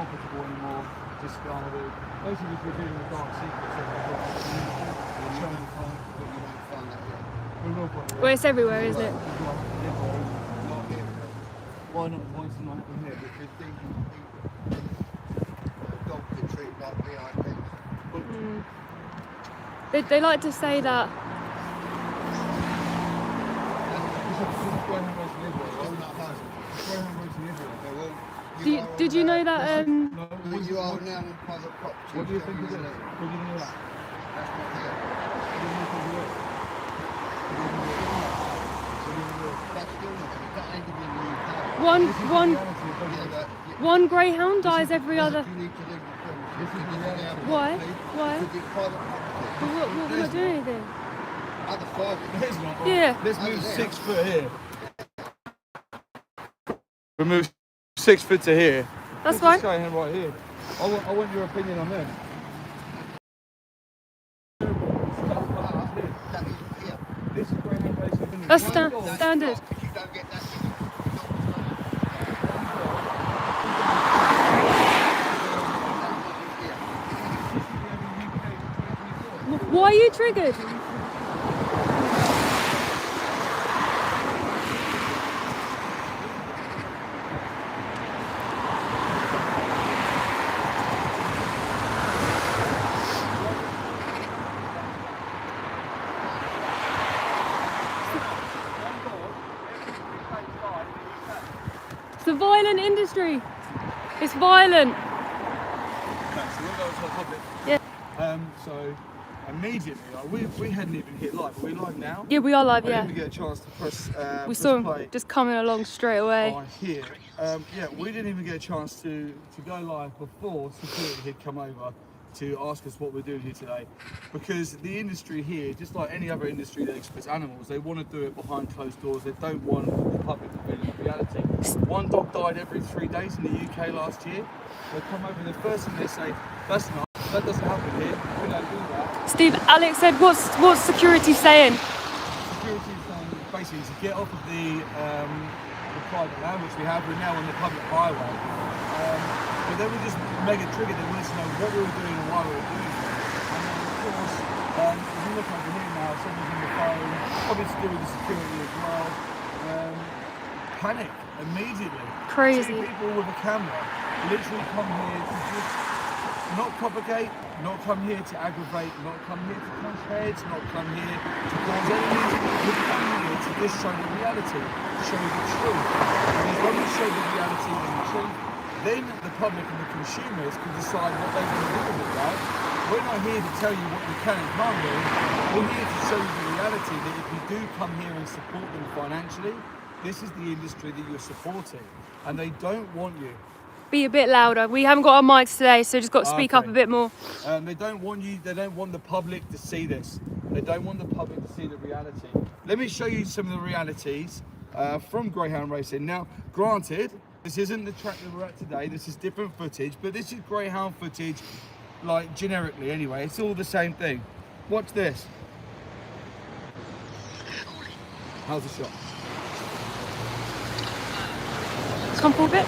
profitable anymore, discarded. Basically, we're dealing with dark secrets. Well, it's everywhere, isn't it? Why not? Why is it not happening here? Because dogs are treated like VIPs. They like to say that. Did you know that? You are now on private property. What do you think of this? What do you know that? That's not here. One greyhound dies every other. Why? Why? We're not doing anything. Yeah. Let's move 6 foot here. We move 6 foot to here. That's fine. This guy right here. I want your opinion on this. That's standard. Why are you triggered? It's a violent industry. It's violent. Yeah. So immediately, like, we hadn't even hit live. Are we live now? Yeah, we are live. Yeah. I didn't get a chance to press. We saw him just coming along straight away. Here. Yeah, we didn't even get a chance to go live before security had come over to ask us what we're doing here today, because the industry here, just like any other industry that exploits animals, they want to do it behind closed doors. They don't want the public to feel the reality. One dog died every 3 days in the UK last year. They come over and the first thing they say, that's not, that doesn't happen here, we don't do that. Steve, Alex said, what's security saying? Security is saying basically to get off of the private land, which we have. We're now on the public highway. But they were just mega triggered. They wanted to know what we were doing and why we were doing it. And then, of course, if you look over here now, someone's on the phone, probably to do with the security as well. Panic immediately. Crazy. 2 people with a camera literally come here to just not propagate, not come here to aggravate, not come here to crush heads, not come here to cause any injury. We come here to just show the reality, to show the truth. Because when we show the reality and the truth, then the public and the consumers can decide what they want to do with it, right? We're not here to tell you what you can and can't do. We're here to show you the reality that if you do come here and support them financially, this is the industry that you're supporting, and they don't want you. Be a bit louder. We haven't got our mics today, so just got to speak up a bit more. They don't want you. They don't want the public to see this. They don't want the public to see the reality. Let me show you some of the realities from Greyhound racing. Now, granted, this isn't the track that we're at today. This is different footage, but this is Greyhound footage, like generically anyway. It's all the same thing. Watch this. How's the shot? Come forward a bit.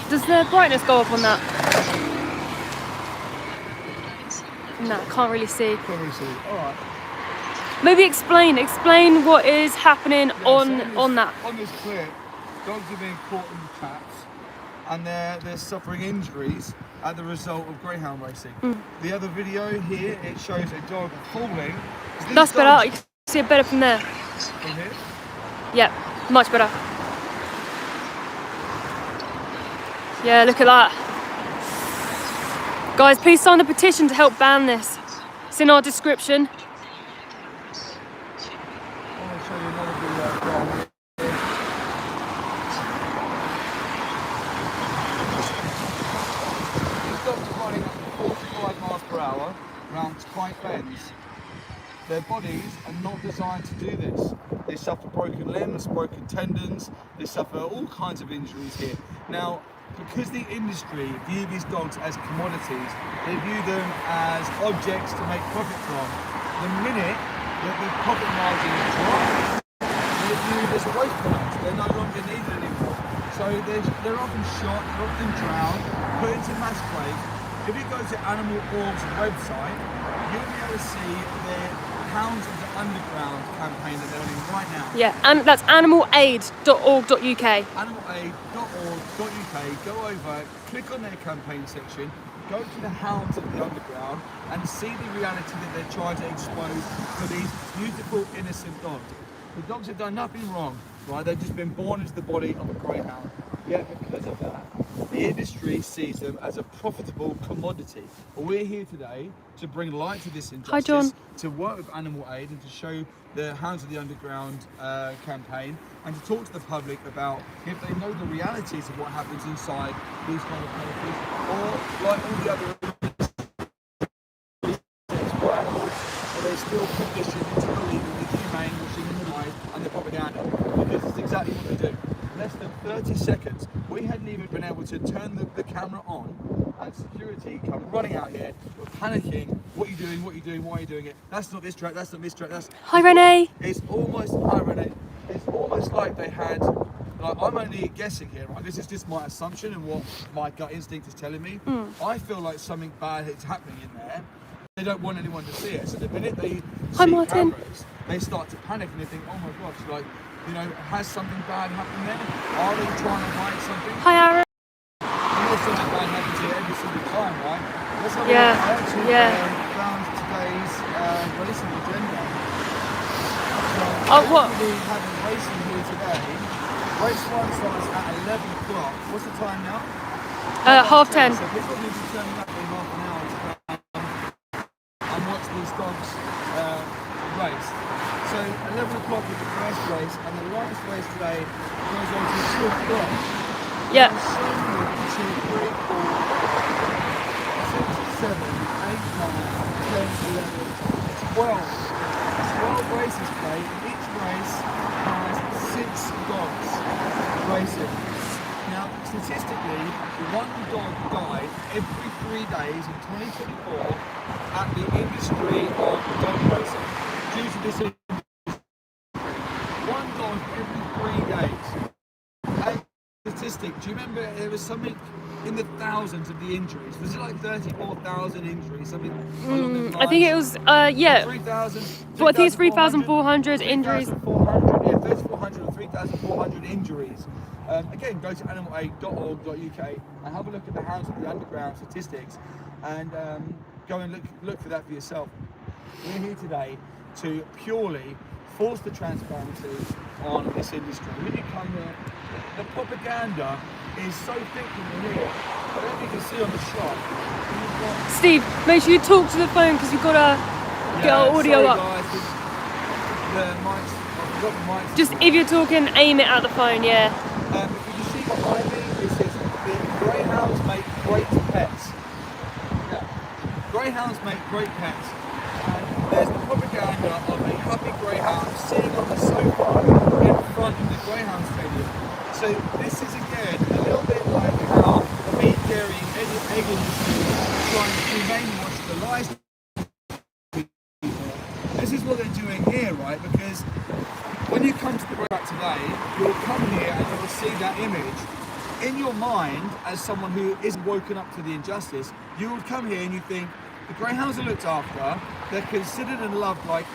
Does the brightness go up on that? No, can't really see. Can't really see. All right. Maybe explain what is happening on that. On this clip, dogs are being caught in the traps, and they're suffering injuries as the result of greyhound racing. The other video here, it shows a dog falling. That's better. You can see it better from there. From here? Yeah, much better. Yeah, look at that. Guys, please sign the petition to help ban this. It's in our description. Around tight bends. Their bodies are not designed to do this. They suffer broken limbs, broken tendons, they suffer all kinds of injuries here. Now, because the industry view these dogs as commodities, they view them as objects to make profit from. The minute that the profit margin drops, they view It's a waste product. They're no longer needed anymore. So they're often shot, they're often drowned, put into mass graves. If you go to Animal Org's website, you'll be able to see the Hounds of the Underground campaign that they're running right now. Yeah, and that's animalaid.org.uk. Animalaid.org.uk. Go over, click on their campaign section, go to the Hounds of the Underground, and see the reality that they're trying to expose for these beautiful, innocent dogs. The dogs have done nothing wrong, right? They've just been born into the body of a greyhound. Yet because of that, the industry sees them as a profitable commodity. Well, we're here today to bring light to this injustice, Hi, John. to work with Animal Aid and to show the Hounds of the Underground campaign, and to talk to the public about if they know the realities of what happens inside these kind of places, or like all the other animals, are they still conditioned into believing the humane, washing in the light, and the propaganda? Because it's exactly what they do. Less than 30 seconds, we hadn't even been able to turn the camera on, and security come running out here. We're panicking. What are you doing? What are you doing? Why are you doing it? That's not this track. That's not this track. Hi, Renee. It's almost, hi Renee. It's almost like they had, like, I'm only guessing here, right? This is just my assumption and what my gut instinct is telling me. I feel like something bad is happening in there. They don't want anyone to see it. So the minute they see Martin. cameras, they start to panic and they think, oh my gosh, like, you know, has something bad happened there? Are they trying to hide something? Hi, Aaron. You know something bad happens here every single time, right? Let's have a Yeah, look. I actually found today's racing agenda. So what? we have a racing here today. Race 1 starts at 11 o'clock. What's the time now? 10:30. So people need to turn up in half an hour to come and watch these dogs race. So 11 o'clock is the first race, and the last race today goes on to 2 o'clock. Yeah. 7, 2, 3, 4, 6, 7, 8, 9, 10, 11, 12. 12 races today. Each race has 6 dogs racing. Now, statistically, one dog died every 3 days in 2024 at the industry of dog racing due to this industry. One dog every 3 days. And statistic, do you remember there was something in the thousands of the injuries? Was it like 34,000 injuries? Something along those lines? I think it was, yeah. 3,000. Well, I think it's 3,400 injuries. 3,400, yeah, 3,400 or 3,400 injuries. Again, go to animalaid.org.uk and have a look at the Hounds of the Underground statistics, and go and look for that for yourself. We're here today to purely force the transparency on this industry. When you come here, the propaganda is so thick in here. I don't think you can see on the shot. You've got, Steve, make sure you talk to the phone because you've got to get our audio sorry up. guys, the mics, I've got the mics. Just if you're talking, aim it at the phone, yeah. If you see behind me, this is the Greyhounds make great pets. Yeah. Greyhounds make great pets. And there's the propaganda of a happy greyhound sitting on the sofa in front of the Greyhound Stadium. So this is again a little bit like how the meat, dairy, and egg industry trying to humanely the lives of people. This is what they're doing here, right? Because when you come to the Greyhound today, you'll come here and you'll see that image. In your mind, as someone who isn't woken up to the injustice, you would come here and you think, the greyhounds are looked after, they're considered and loved like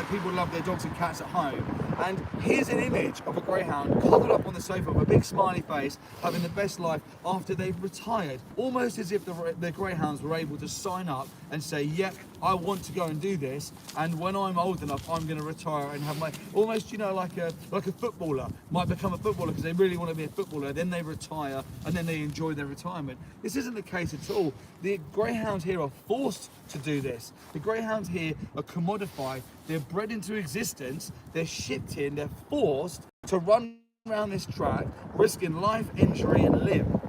people love their dogs and cats at home. And here's an image of a greyhound cuddled up on the sofa with a big smiley face, having the best life after they've retired. Almost as if the greyhounds were able to sign up and say, yep, I want to go and do this, and when I'm old enough, I'm going to retire and have my, almost, you know, like a footballer might become a footballer because they really want to be a footballer, then they retire, and then they enjoy their retirement. This isn't the case at all. The greyhounds here are forced to do this. The greyhounds here are commodified, they're bred into existence, they're shipped in, they're forced to run around this track, risking life, injury, and limb,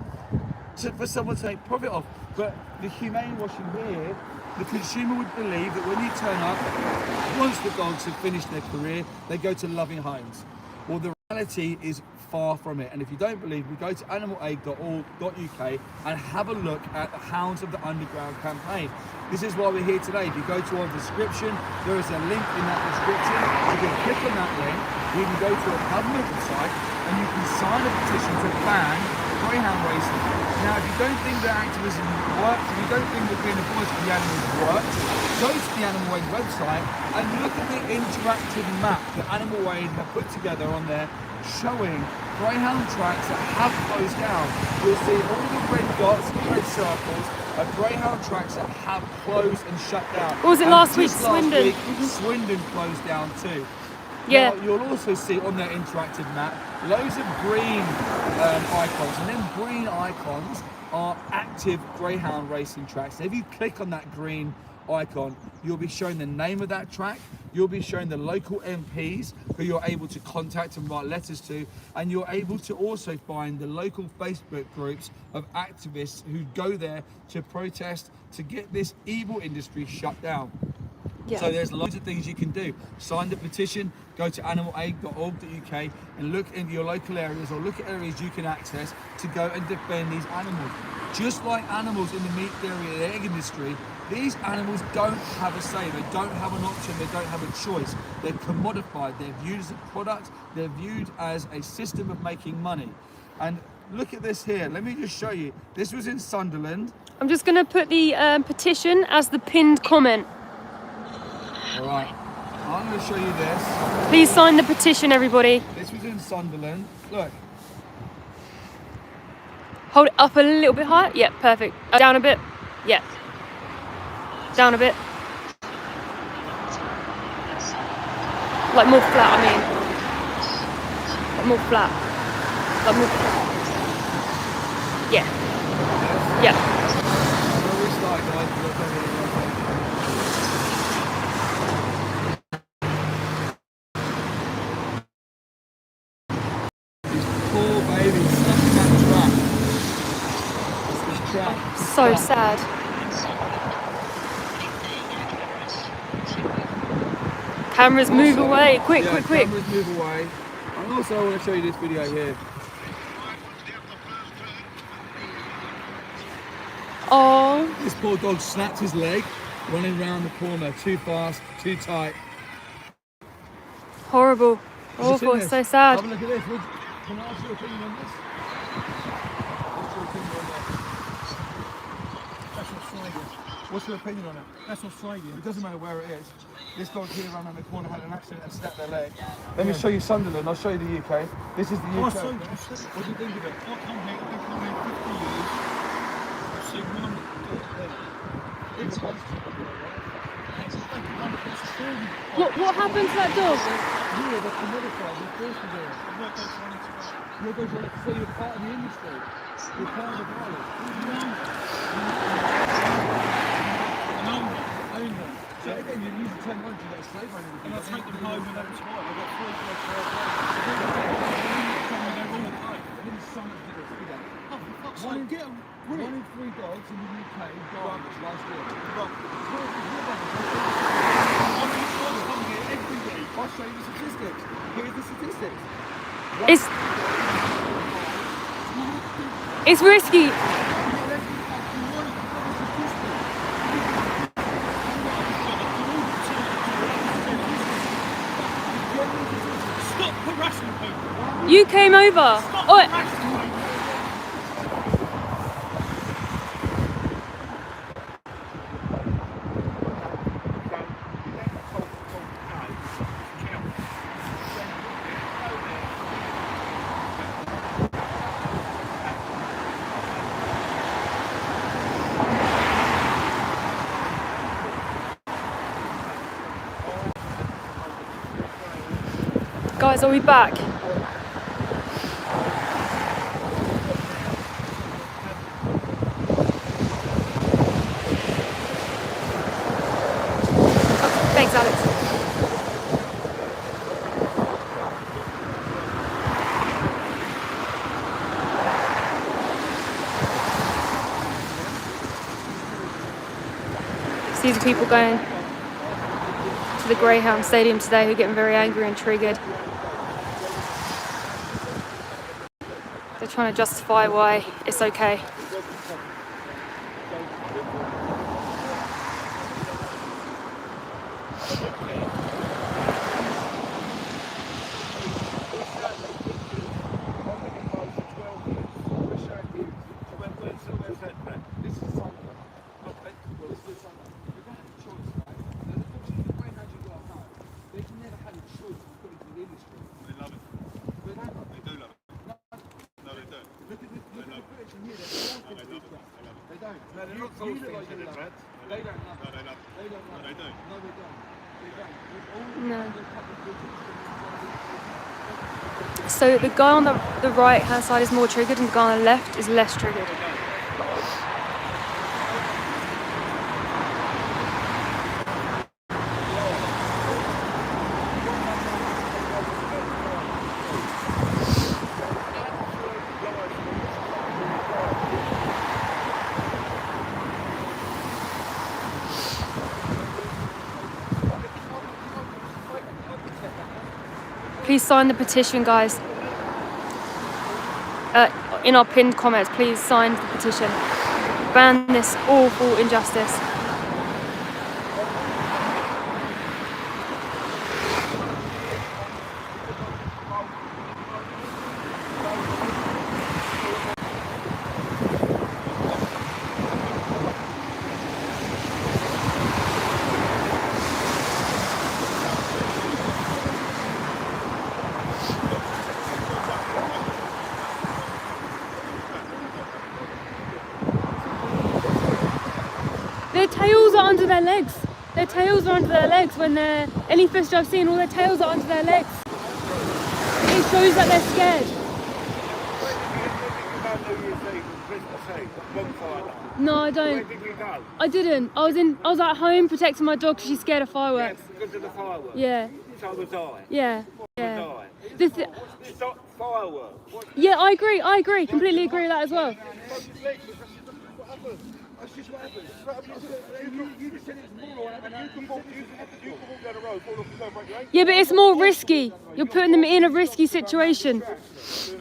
for someone to take profit off. But the humane washing here, the consumer would believe that when you turn up, once the dogs have finished their career, they go to loving homes. Well, the reality is far from it. And if you don't believe me, go to animalaid.org.uk and have a look at the Hounds of the Underground campaign. This is why we're here today. If you go to our description, there is a link in that description. You can click on that link, you can go to a government website, and you can sign a petition to ban greyhound racing. Now, if you don't think that activism works, if you don't think that being a voice for the animals works, go to the Animal Aid website and look at the interactive map that Animal Aid have put together on there, showing greyhound tracks that have closed down. You'll see all the red dots, red circles, are greyhound tracks that have closed and shut down. What was it last week? Swindon. Swindon closed down too. Yeah. Now, you'll also see on their interactive map loads of green icons, and them green icons are active greyhound racing tracks. So if you click on that green icon, you'll be shown the name of that track, you'll be shown the local MPs who you're able to contact and write letters to, and you're able to also find the local Facebook groups of activists who go there to protest to get this evil industry shut down. Yeah. So there's loads of things you can do. Sign the petition, go to animalaid.org.uk and look in your local areas, or look at areas you can access to go and defend these animals. Just like animals in the meat, dairy and egg industry, these animals don't have a say, they don't have an option, they don't have a choice. They're commodified, they're viewed as a product, they're viewed as a system of making money. And look at this here, let me just show you. This was in Sunderland. I'm just going to put the petition as the pinned comment. All right, I'm going to show you this. Please sign the petition, everybody. This was in Sunderland. Look. Hold it up a little bit higher. Yeah, perfect. Down a bit. Yeah. Down a bit. Like more flat, I mean. Like more flat. Like more flat. Yeah. Yeah. Where we start, guys. Poor baby stuck in that trap. So sad. Cameras move away. Quick, Yeah, quick, quick. Cameras move away. And also I want to show you this video here. Oh. This poor dog snapped his leg running around the corner. Too fast, too tight. Horrible. Awful. It's so sad. Have a look at this. Can I ask your opinion on this? What's your opinion on that? That's Australia. What's your opinion on it? That's Australia. It doesn't matter where it is. This dog here ran around the corner, had an accident and snapped their leg. Let me show you Sunderland. I'll show you the UK. This is the UK. What do you think of it? I come here, I've been coming here 50 years. I've seen one it's What happened to that dog? Yeah, they're commodified. They're forced to do it. You're going to say you're part of the industry. You're part of the violence. Own them. So again, you use the technology that a slave owner would do. And I take them home and that's fine. I've got 3 dogs for One in 3 dogs in the UK died last year. I'll show you the statistics. Here's the statistics. It's risky. Stop harassing people. You came over. Stop Oh. harassing people. Guys, are we back? Thanks, Alex. These are people going to the Greyhound Stadium today who are getting very angry and triggered. They're trying to justify why it's okay. No. So the guy on the right hand side is more triggered and the guy on the left is less triggered. Please sign the petition, guys. In our pinned comments, please sign the petition. Ban this awful injustice. Their tails are under their legs. Their tails are under their legs when they're... Any fish I've seen, all their tails are under their legs. It shows that they're scared. No, I don't. Where did you go? I didn't. I was at home protecting my dog because she's scared of fireworks. Yes, because of the fireworks. Yeah. So was I. Yeah. Yeah. Stop fireworks. Yeah, I agree. Completely agree with that as well. That's just what happens. You just said it's moral, and you can walk down the road, fall off the break your ankle. Yeah, but it's more risky. You're putting them in a risky situation. These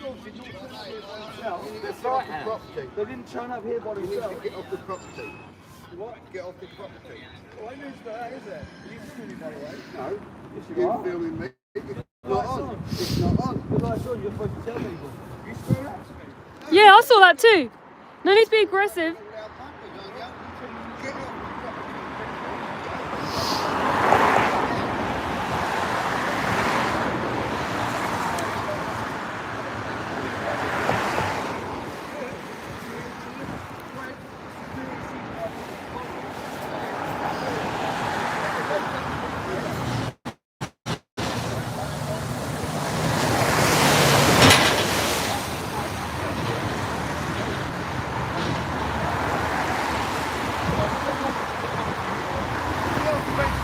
dogs they're site property. They didn't turn up here by themselves. Get off the property. What? Get off the property. Well, I knew that, is it? Are you filming that way? No. Yes, you You're are. filming me. It's not on. It's not on. The light's on, you're supposed to tell people. You swear that to me? Yeah, I saw that too. No need to be aggressive. Get off the property.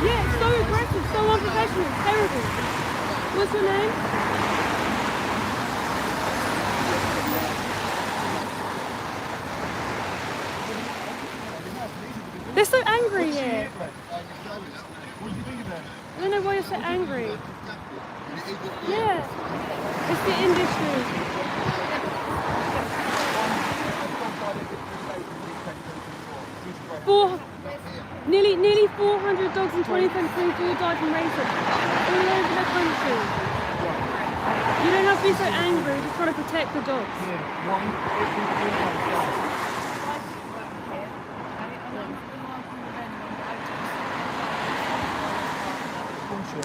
Yeah, it's so aggressive, so unprofessional, it's terrible. What's your name? They're so angry here. What do you think of that? I don't know why you're so angry. Yeah, it's the industry. Nearly 400 dogs in 2023 died from racism all over the country. You don't have to be so angry, you're just trying to protect the dogs.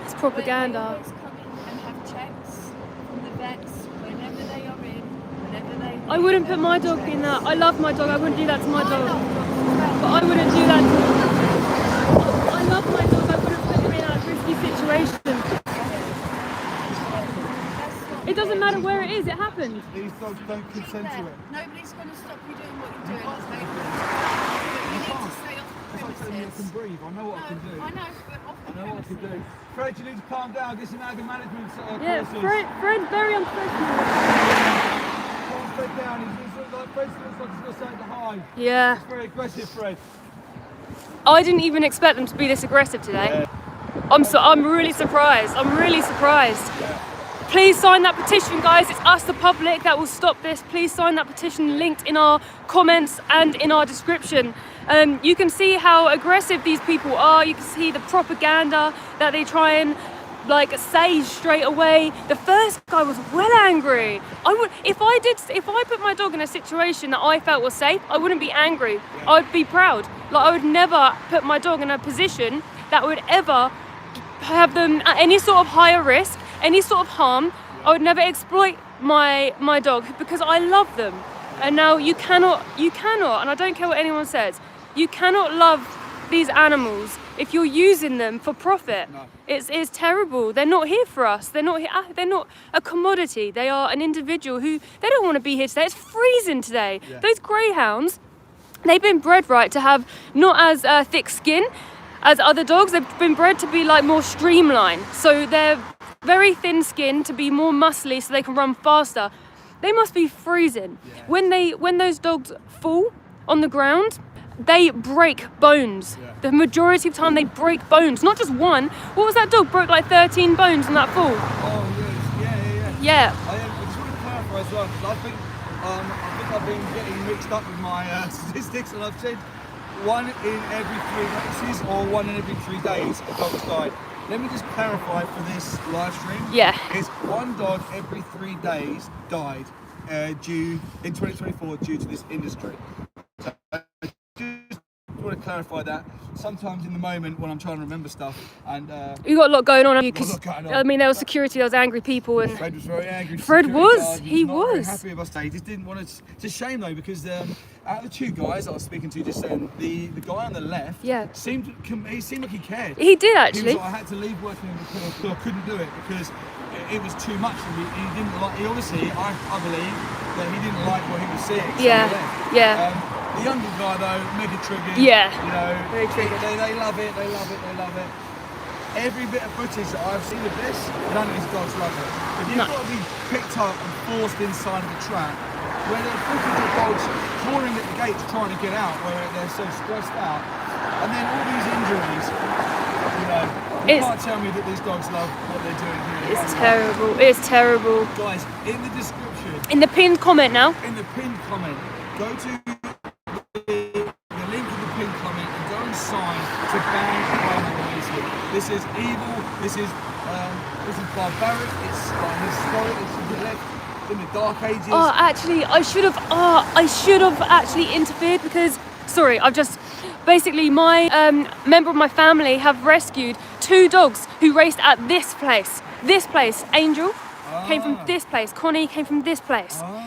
It's propaganda. They always come in and have checks from the vets whenever they are in, whenever they... I wouldn't put my dog in that. I love my dog, I wouldn't do that to my dog. But I wouldn't do that to... I love my dog, I wouldn't put him in a risky situation. It doesn't matter where it is, it happened. These dogs don't consent to it. Nobody's going to stop you doing what you're doing. There's no... You need to stay off the If I tell you I can premises. breathe, I know what I can do. I know, but off the I know what I can premises. do. Fred, you need to calm down, get some anger management Yeah, courses. Fred's very unprofessional. Calm Fred down, he's like, Fred looks like he's got something to hide. Yeah. It's very aggressive, Fred. I didn't even expect them to be this aggressive today. I'm really surprised. I'm really surprised. Please sign that petition, guys. It's us, the public, that will stop this. Please sign that petition, linked in our comments and in our description. You can see how aggressive these people are. You can see the propaganda that they try and like say straight away. The first guy was well angry. I would, if I put my dog in a situation that I felt was safe, I wouldn't be angry. I'd be proud. Like, I would never put my dog in a position that would ever have them at any sort of higher risk, any sort of harm. I would never exploit my dog because I love them. And now you cannot, and I don't care what anyone says, you cannot love these animals if you're using them for profit. No. It's terrible. They're not here for us. They're not a commodity. They are an individual who, they don't want to be here today. It's freezing today. Yeah. Those greyhounds, they've been bred right to have not as thick skin as other dogs. They've been bred to be like more streamlined. So they're very thin skinned to be more muscly so they can run faster. They must be freezing. Yeah. When those dogs fall on the ground, they break bones. Yeah. The majority of the time they break bones, not just one. What was that dog? Broke like 13 bones on that fall. Oh yes, yeah. Yeah. I just want to clarify as well, because I think I've been getting mixed up with my statistics, and I've said 1 in every 3 races or 1 in every 3 days a dog's died. Let me just clarify for this live stream. Yeah. It's 1 dog every 3 days died due in 2024 due to this industry. So, I want to clarify that. Sometimes in the moment when I'm trying to remember stuff, and You got a lot going on, haven't you? got a 'Cause, lot going on. I mean, there was security, there was angry people, and Fred was very angry. Fred Security was, guard he not was. very happy with us today. He just didn't want to. It's a shame though, because out of the 2 guys I was speaking to just then, the guy on the left, Yeah. seemed like he cared. he did He actually. was like, I had to leave working in the clinic because I couldn't do it because it was too much for me. He didn't like. He obviously, I believe that he didn't like what he was seeing. So Yeah, he left. yeah. The younger guy though, mega triggered. Yeah, You know, very triggered. They love it. They love it. They love it. Every bit of footage that I've seen of this, none of these dogs love it. If you've No. got to be picked up and forced inside of the trap, where there's footage of dogs clawing at the gates trying to get out, where they're so stressed out, and then all these injuries, you know, you It's- can't tell me that these dogs love what they're doing here. It's terrible. It's terrible. Guys, in the description, In the pinned comment now. in the pinned comment, go to the link in the pinned comment and go and sign to ban Greyhound racing. This is evil. This is barbaric. It's historic. It should be left in the dark ages. Oh, actually, I should have actually interfered because, sorry, I've just, basically my member of my family have rescued 2 dogs who raced at this place. This place, Angel came from this place, Connie came from this place. Oh.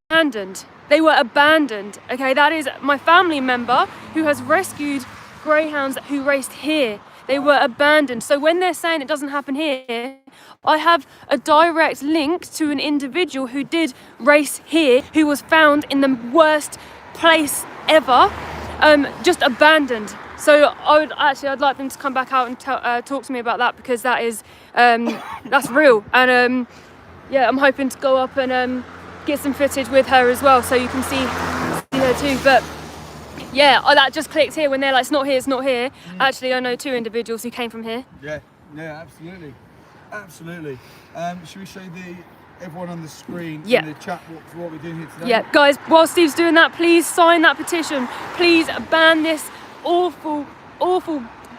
Abandoned. They were abandoned. Okay, that is my family member who has rescued greyhounds who raced here. They were abandoned. So when they're saying it doesn't happen here, I have a direct link to an individual who did race here, who was found in the worst place ever, just abandoned. So I'd like them to come back out and talk to me about that, because that is that's real. And yeah, I'm hoping to go up and get some footage with her as well, so you can see her too. But yeah, that just clicked here when they're like, it's not here, it's not here. Actually, I know 2 individuals who came from here. Yeah, absolutely. Should we show everyone on the screen in the chat what we're doing here today? Yeah, guys, while Steve's doing that, please sign that petition. Please ban this awful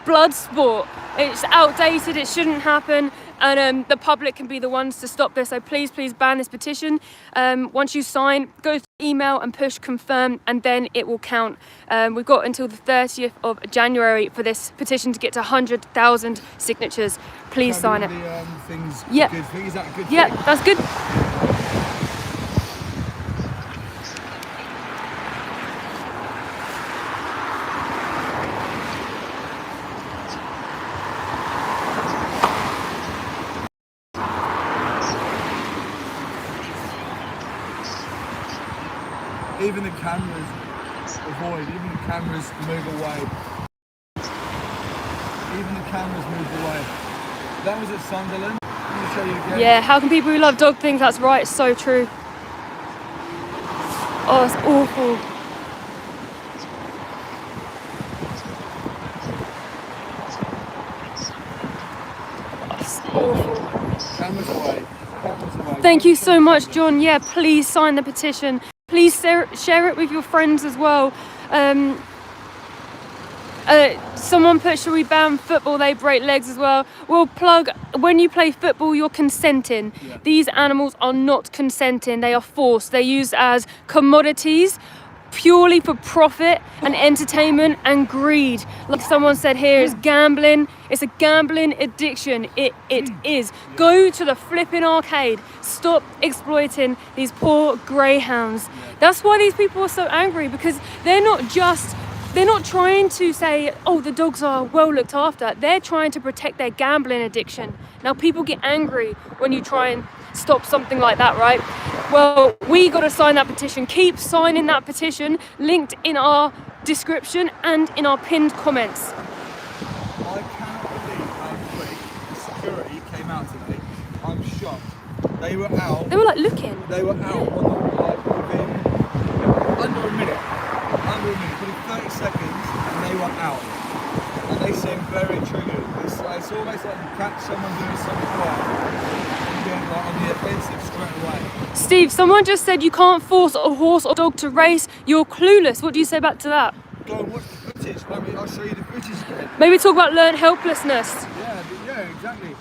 blood sport. It's outdated, it shouldn't happen, and the public can be the ones to stop this. So please ban this petition. Once you sign, go to email and push confirm, and then it will count. We've got until the 30th of January for this petition to get to 100,000 signatures. Please sign it. Things Yeah. good thing. Is that a good Yeah, thing? that's good. Even the cameras avoid, even the cameras move away. Even the cameras move away. That was at Sunderland. Let me show you again. Yeah, how can people who love dog think that's right? It's so true. Oh, it's awful. Oh, it's awful. Cameras away. Thank you so much, John. Yeah, please sign the petition. Please share it with your friends as well. Someone put, should we ban football? They break legs as well. We'll plug, when you play football, you're consenting. Yeah. These animals are not consenting. They are forced. They're used as commodities purely for profit and entertainment and greed. Like someone said here, it's gambling. It's a gambling addiction. It is. Go to the flipping arcade. Stop exploiting these poor greyhounds. That's why these people are so angry, because they're not trying to say, oh, the dogs are well looked after. They're trying to protect their gambling addiction. Now, people get angry when you try and stop something like that, right? Well, we got to sign that petition. Keep signing that petition, linked in our description and in our pinned comments. I cannot believe how quick the security came out today. I'm shocked. They were out. They were like looking. They were out on the within under a minute, probably 30 seconds, and they were out. And they seemed very triggered. It's almost like you catch someone doing something wrong and being like on the offensive straight away. Steve, someone just said you can't force a horse or dog to race. You're clueless. What do you say back to that? Go and watch the footage. I'll show you the footage again. Maybe talk about learned helplessness. Yeah, exactly.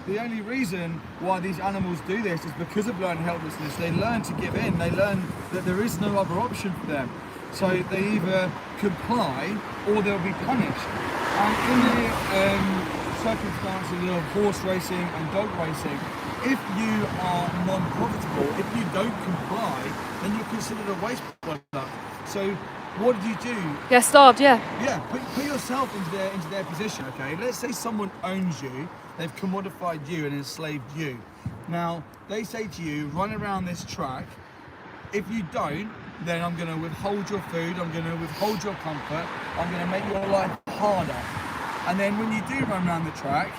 The only reason why these animals do this is because of learned helplessness. They learn to give in. They learn that there is no other option for them. So they either comply or they'll be punished. And in the circumstances of horse racing and dog racing, if you are non-profitable, if you don't comply, then you're considered a waste product. So what do you do? Yeah, starved, yeah. Yeah, put yourself into their position, okay? Let's say someone owns you, they've commodified you and enslaved you. Now, they say to you, run around this track. If you don't, then I'm going to withhold your food, I'm going to withhold your comfort, I'm going to make your life harder. And then when you do run around the track,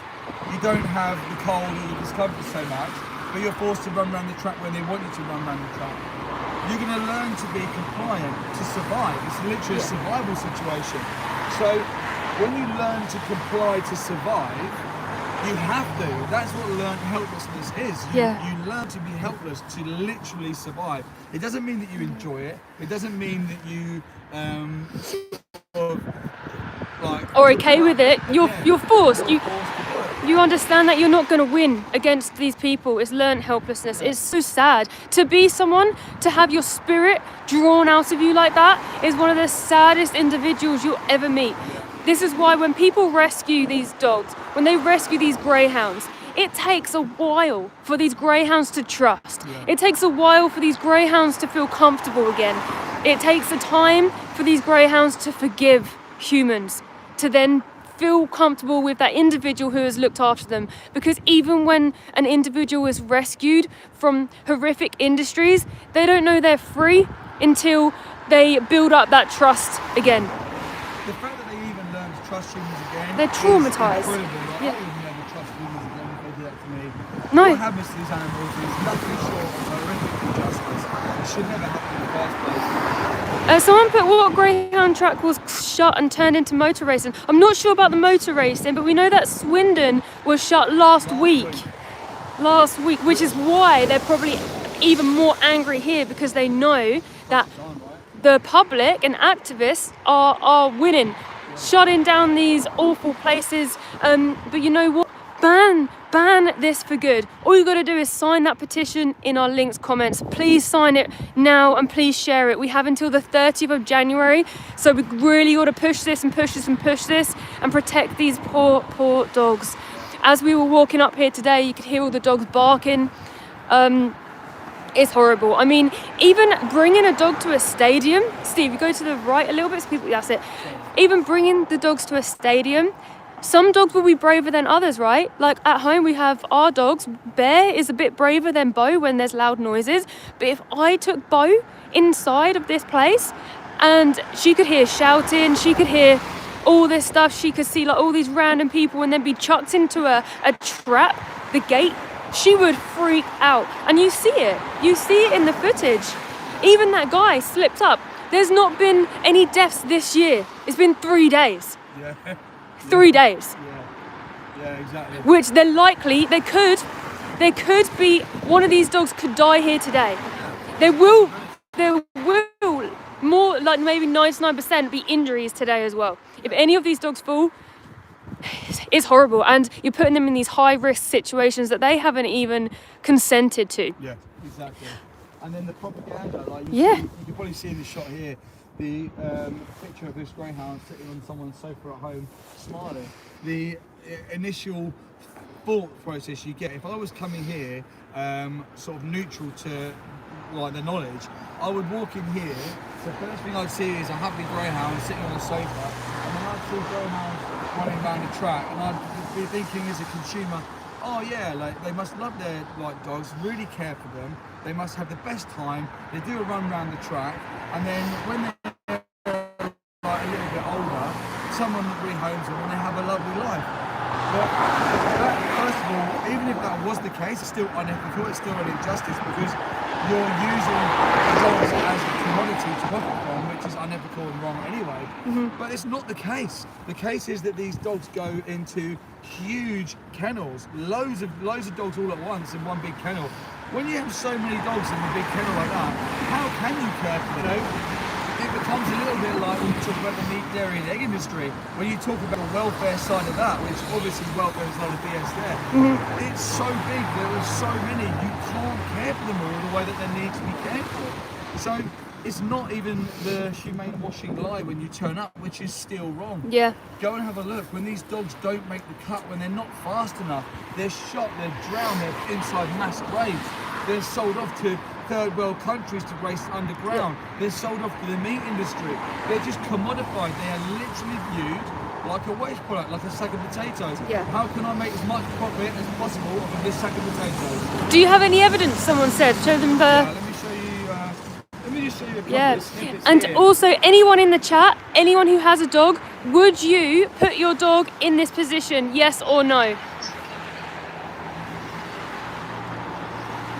you don't have the cold or the discomfort so much, but you're forced to run around the track when they want you to run around the track. You're going to learn to be compliant, to survive. It's literally a survival situation. So when you learn to comply to survive, you have to. That's what learned helplessness is. You learn to be helpless to literally survive. It doesn't mean that you enjoy it. It doesn't mean that you or okay with it. You're forced. You understand that you're not going to win against these people. It's learned helplessness. It's so sad. To be someone, to have your spirit drawn out of you like that is one of the saddest individuals you'll ever meet. This is why when people rescue these dogs, when they rescue these greyhounds, it takes a while for these greyhounds to trust. It takes a while for these greyhounds to feel comfortable again. It takes a time for these greyhounds to forgive humans, to then feel comfortable with that individual who has looked after them. Because even when an individual is rescued from horrific industries, they don't know they're free until they build up that trust again. The fact that they even learn to trust humans again, they're traumatized. Incredible. Like, Yeah. I would never trust humans again if they did that to me. No. What happens to these animals is nothing short of horrific injustice. It should never happen in the first place. Someone put, what Greyhound track was shut and turned into motor racing? I'm not sure about the motor racing, but we know that Swindon was shut last week, which is why they're probably even more angry here, because they know that the public and activists are winning, shutting down these awful places. But you know what? Ban this for good. All you got to do is sign that petition in our links comments. Please sign it now and please share it. We have until the 30th of January, so we really got to push this and push this and push this and protect these poor dogs. As we were walking up here today, you could hear all the dogs barking. It's horrible. I mean, even bringing a dog to a stadium, Steve, you go to the right a little bit, so people, that's it. Even bringing the dogs to a stadium, some dogs will be braver than others, right? Like at home, we have our dogs. Bear is a bit braver than Bo when there's loud noises. But if I took Bo inside of this place and she could hear shouting, she could hear all this stuff, she could see like all these random people and then be chucked into a trap, the gate, she would freak out. And you see it in the footage. Even that guy slipped up. There's not been any deaths this year. It's been 3 days. Yeah. 3 days. Yeah, exactly. Which they could there could be, one of these dogs could die here today. There will more like maybe 99% be injuries today as well. If any of these dogs fall, it's horrible, and you're putting them in these high risk situations that they haven't even consented to. Yeah, exactly. And then the propaganda, like Yeah. you can probably see in the shot here, the picture of this greyhound sitting on someone's sofa at home, smiling. The initial thought process you get, if I was coming here, sort of neutral to like the knowledge, I would walk in here. So the first thing I'd see is a happy greyhound sitting on a sofa, and then I'd see greyhounds running around the track, and I'd be thinking as a consumer, oh yeah, like they must love their like dogs, really care for them. They must have the best time. They do a run around the track, and then when they're like a little bit older, someone rehomes them and they have a lovely life. But that, first of all, even if that was the case, it's still unethical. It's still an injustice because you're using the dogs as a commodity to profit from, which is unethical and wrong anyway. But it's not the case. The case is that these dogs go into huge kennels, loads of dogs all at once in one big kennel. When you have so many dogs in a big kennel like that, how can you care for them? It becomes a little bit like when you talk about the meat, dairy and egg industry, when you talk about the welfare side of that, which obviously welfare is a lot of BS there. It's so big, there are so many, you can't care for them all the way that they need to be cared for. So it's not even the humane washing lie when you turn up, which is still wrong. Yeah. Go and have a look. When these dogs don't make the cut, when they're not fast enough, they're shot, they're drowned, they're inside mass graves. They're sold off to third world countries to race underground. They're sold off to the meat industry. They're just commodified. They are literally viewed like a waste product, like a sack of potatoes. Yeah. How can I make as much profit as possible of this sack of potatoes? Do you have any evidence? Someone said. Show them the. Yeah, let me show you. Let me just show you a couple of snippets And here. also, anyone in the chat, anyone who has a dog, would you put your dog in this position? Yes or no?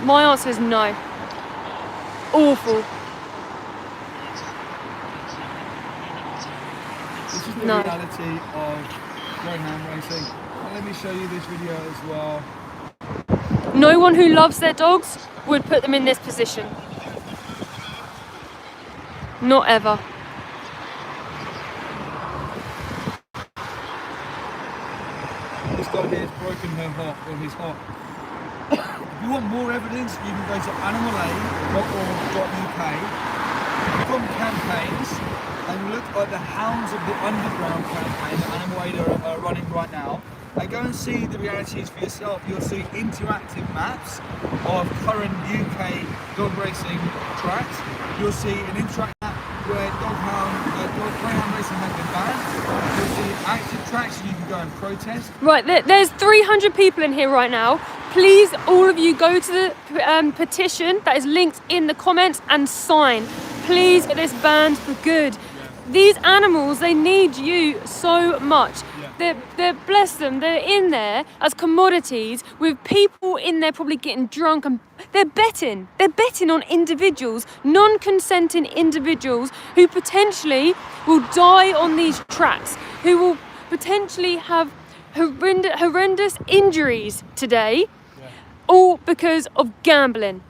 My answer is no. Awful. This is the No. reality of greyhound racing. And let me show you this video as well. No one who loves their dogs would put them in this position. Not ever. This dog here has broken her heart, or his heart. If you want more evidence, you can go to animala.org.uk, click on campaigns, and look at the Hounds of the Underground campaign that Animal Aid are running right now. And go and see the realities for yourself. You'll see interactive maps of current UK dog racing tracks. You'll see an interactive map where greyhound racing has been banned. You'll see active tracks so you can go and protest. Right, there's 300 people in here right now. Please, all of you, go to the petition that is linked in the comments and sign. Please get this banned for good. These animals, they need you so much. They're bless them, they're in there as commodities with people in there probably getting drunk, and they're betting on individuals, non-consenting individuals who potentially will die on these tracks, who will potentially have horrendous injuries today, all because of gambling.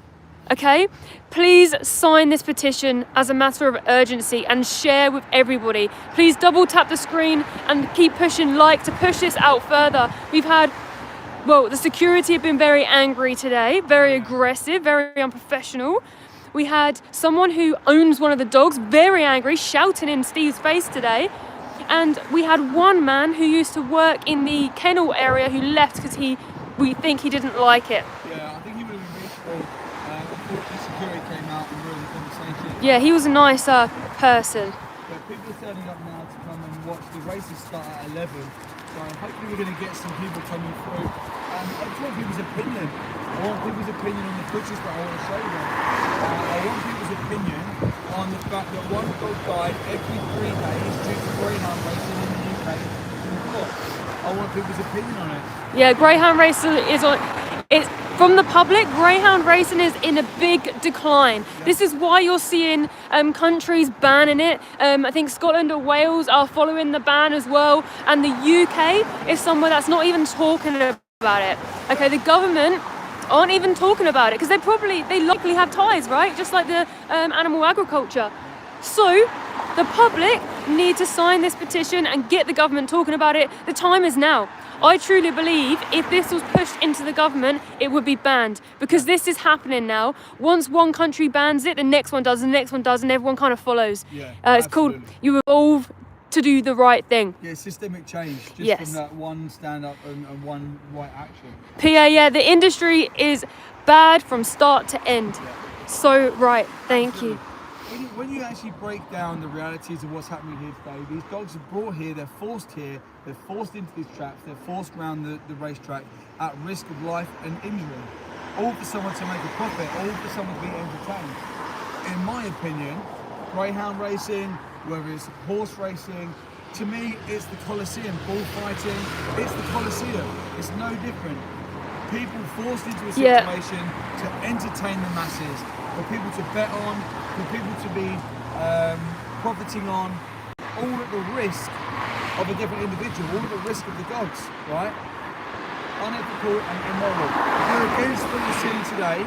Okay, please sign this petition as a matter of urgency and share with everybody. Please double tap the screen and keep pushing like to push this out further. We've had, well, the security have been very angry today, very aggressive, very unprofessional. We had someone who owns one of the dogs very angry, shouting in Steve's face today. And we had one man who used to work in the kennel area who left because we think he didn't like it. Yeah, I think he would have been reachable. Unfortunately, security came out and ruined the conversation. Yeah, he was a nicer person. But people are turning up now to come and watch. The races start at 11. So hopefully we're going to get some people coming through. I just want people's opinion. I want people's opinion on the footage that I want to show them. I want people's opinion on the fact that one dog died every 3 days due to greyhound racing in the UK. I want people's opinion on it. Yeah, greyhound racing is on. It's from the public. Greyhound racing is in a big decline. This is why you're seeing countries banning it. I think Scotland or Wales are following the ban as well, and the UK is somewhere that's not even talking about it. Okay, the government aren't even talking about it because they likely have ties, right? Just like the animal agriculture. So the public need to sign this petition and get the government talking about it. The time is now. I truly believe if this was pushed into the government, it would be banned because this is happening now. Once one country bans it, the next one does, the next one does, and everyone kind of follows. Yeah, it's called you evolve to do the right thing. Yeah, systemic change, just Yes. from that one stand up and one right action. Yeah, the industry is bad from start to end. So right, thank you. When you actually break down the realities of what's happening here today, these dogs are brought here, they're forced into these traps, they're forced around the racetrack at risk of life and injury. All for someone to make a profit, all for someone to be entertained. In my opinion, greyhound racing, whether it's horse racing, to me it's the Colosseum. Bullfighting, it's the Colosseum. It's no different. People forced into a situation to entertain the masses, for people to bet on, for people to be profiting on, all at the risk of a different individual, all at the risk of the dogs, right? Unethical and immoral. If you're against what you're seeing today,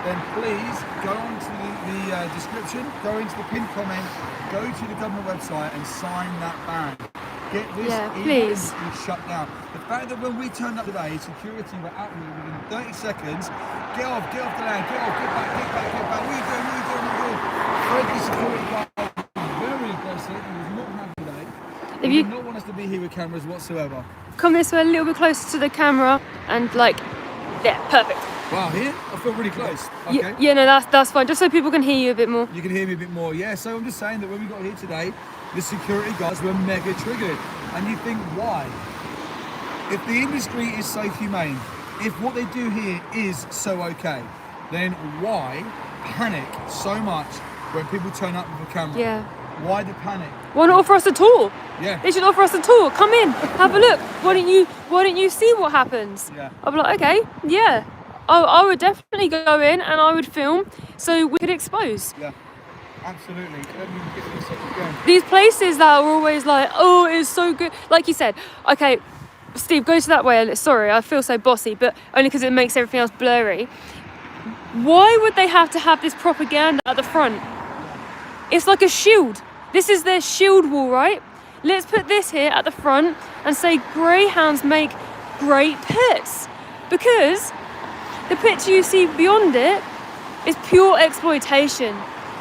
then please go onto the description, go into the pinned comment, go to the government website and sign that ban. Get this please. industry shut down. The fact that when we turned up today, security were out here within 30 seconds. Get off the land, get off, get back. What are you doing? Frankie, security guard was very aggressive. He was not happy today. He did not want us to be here with cameras whatsoever. Come this way a little bit closer to the camera and perfect. Wow, here? I feel really close. Okay. Yeah, no, that's fine. Just so people can hear you a bit more. You can hear me a bit more. Yeah, so I'm just saying that when we got here today, the security guards were mega triggered. And you think, why? If the industry is so humane, if what they do here is so okay, then why panic so much when people turn up with a camera? Yeah. Why the panic? Why not offer us a tour? Yeah. They should offer us a tour. Come in, have a look. Why don't you see what happens? Yeah. I'll be like, okay, yeah. I would definitely go in and I would film so we could expose. Yeah. Absolutely. Let me get this again. These places that are always like, oh, it's so good. Like you said, okay, Steve, go to that way. Sorry, I feel so bossy, but only because it makes everything else blurry. Why would they have to have this propaganda at the front? It's like a shield. This is their shield wall, right? Let's put this here at the front and say greyhounds make great pets. Because the picture you see beyond it is pure exploitation.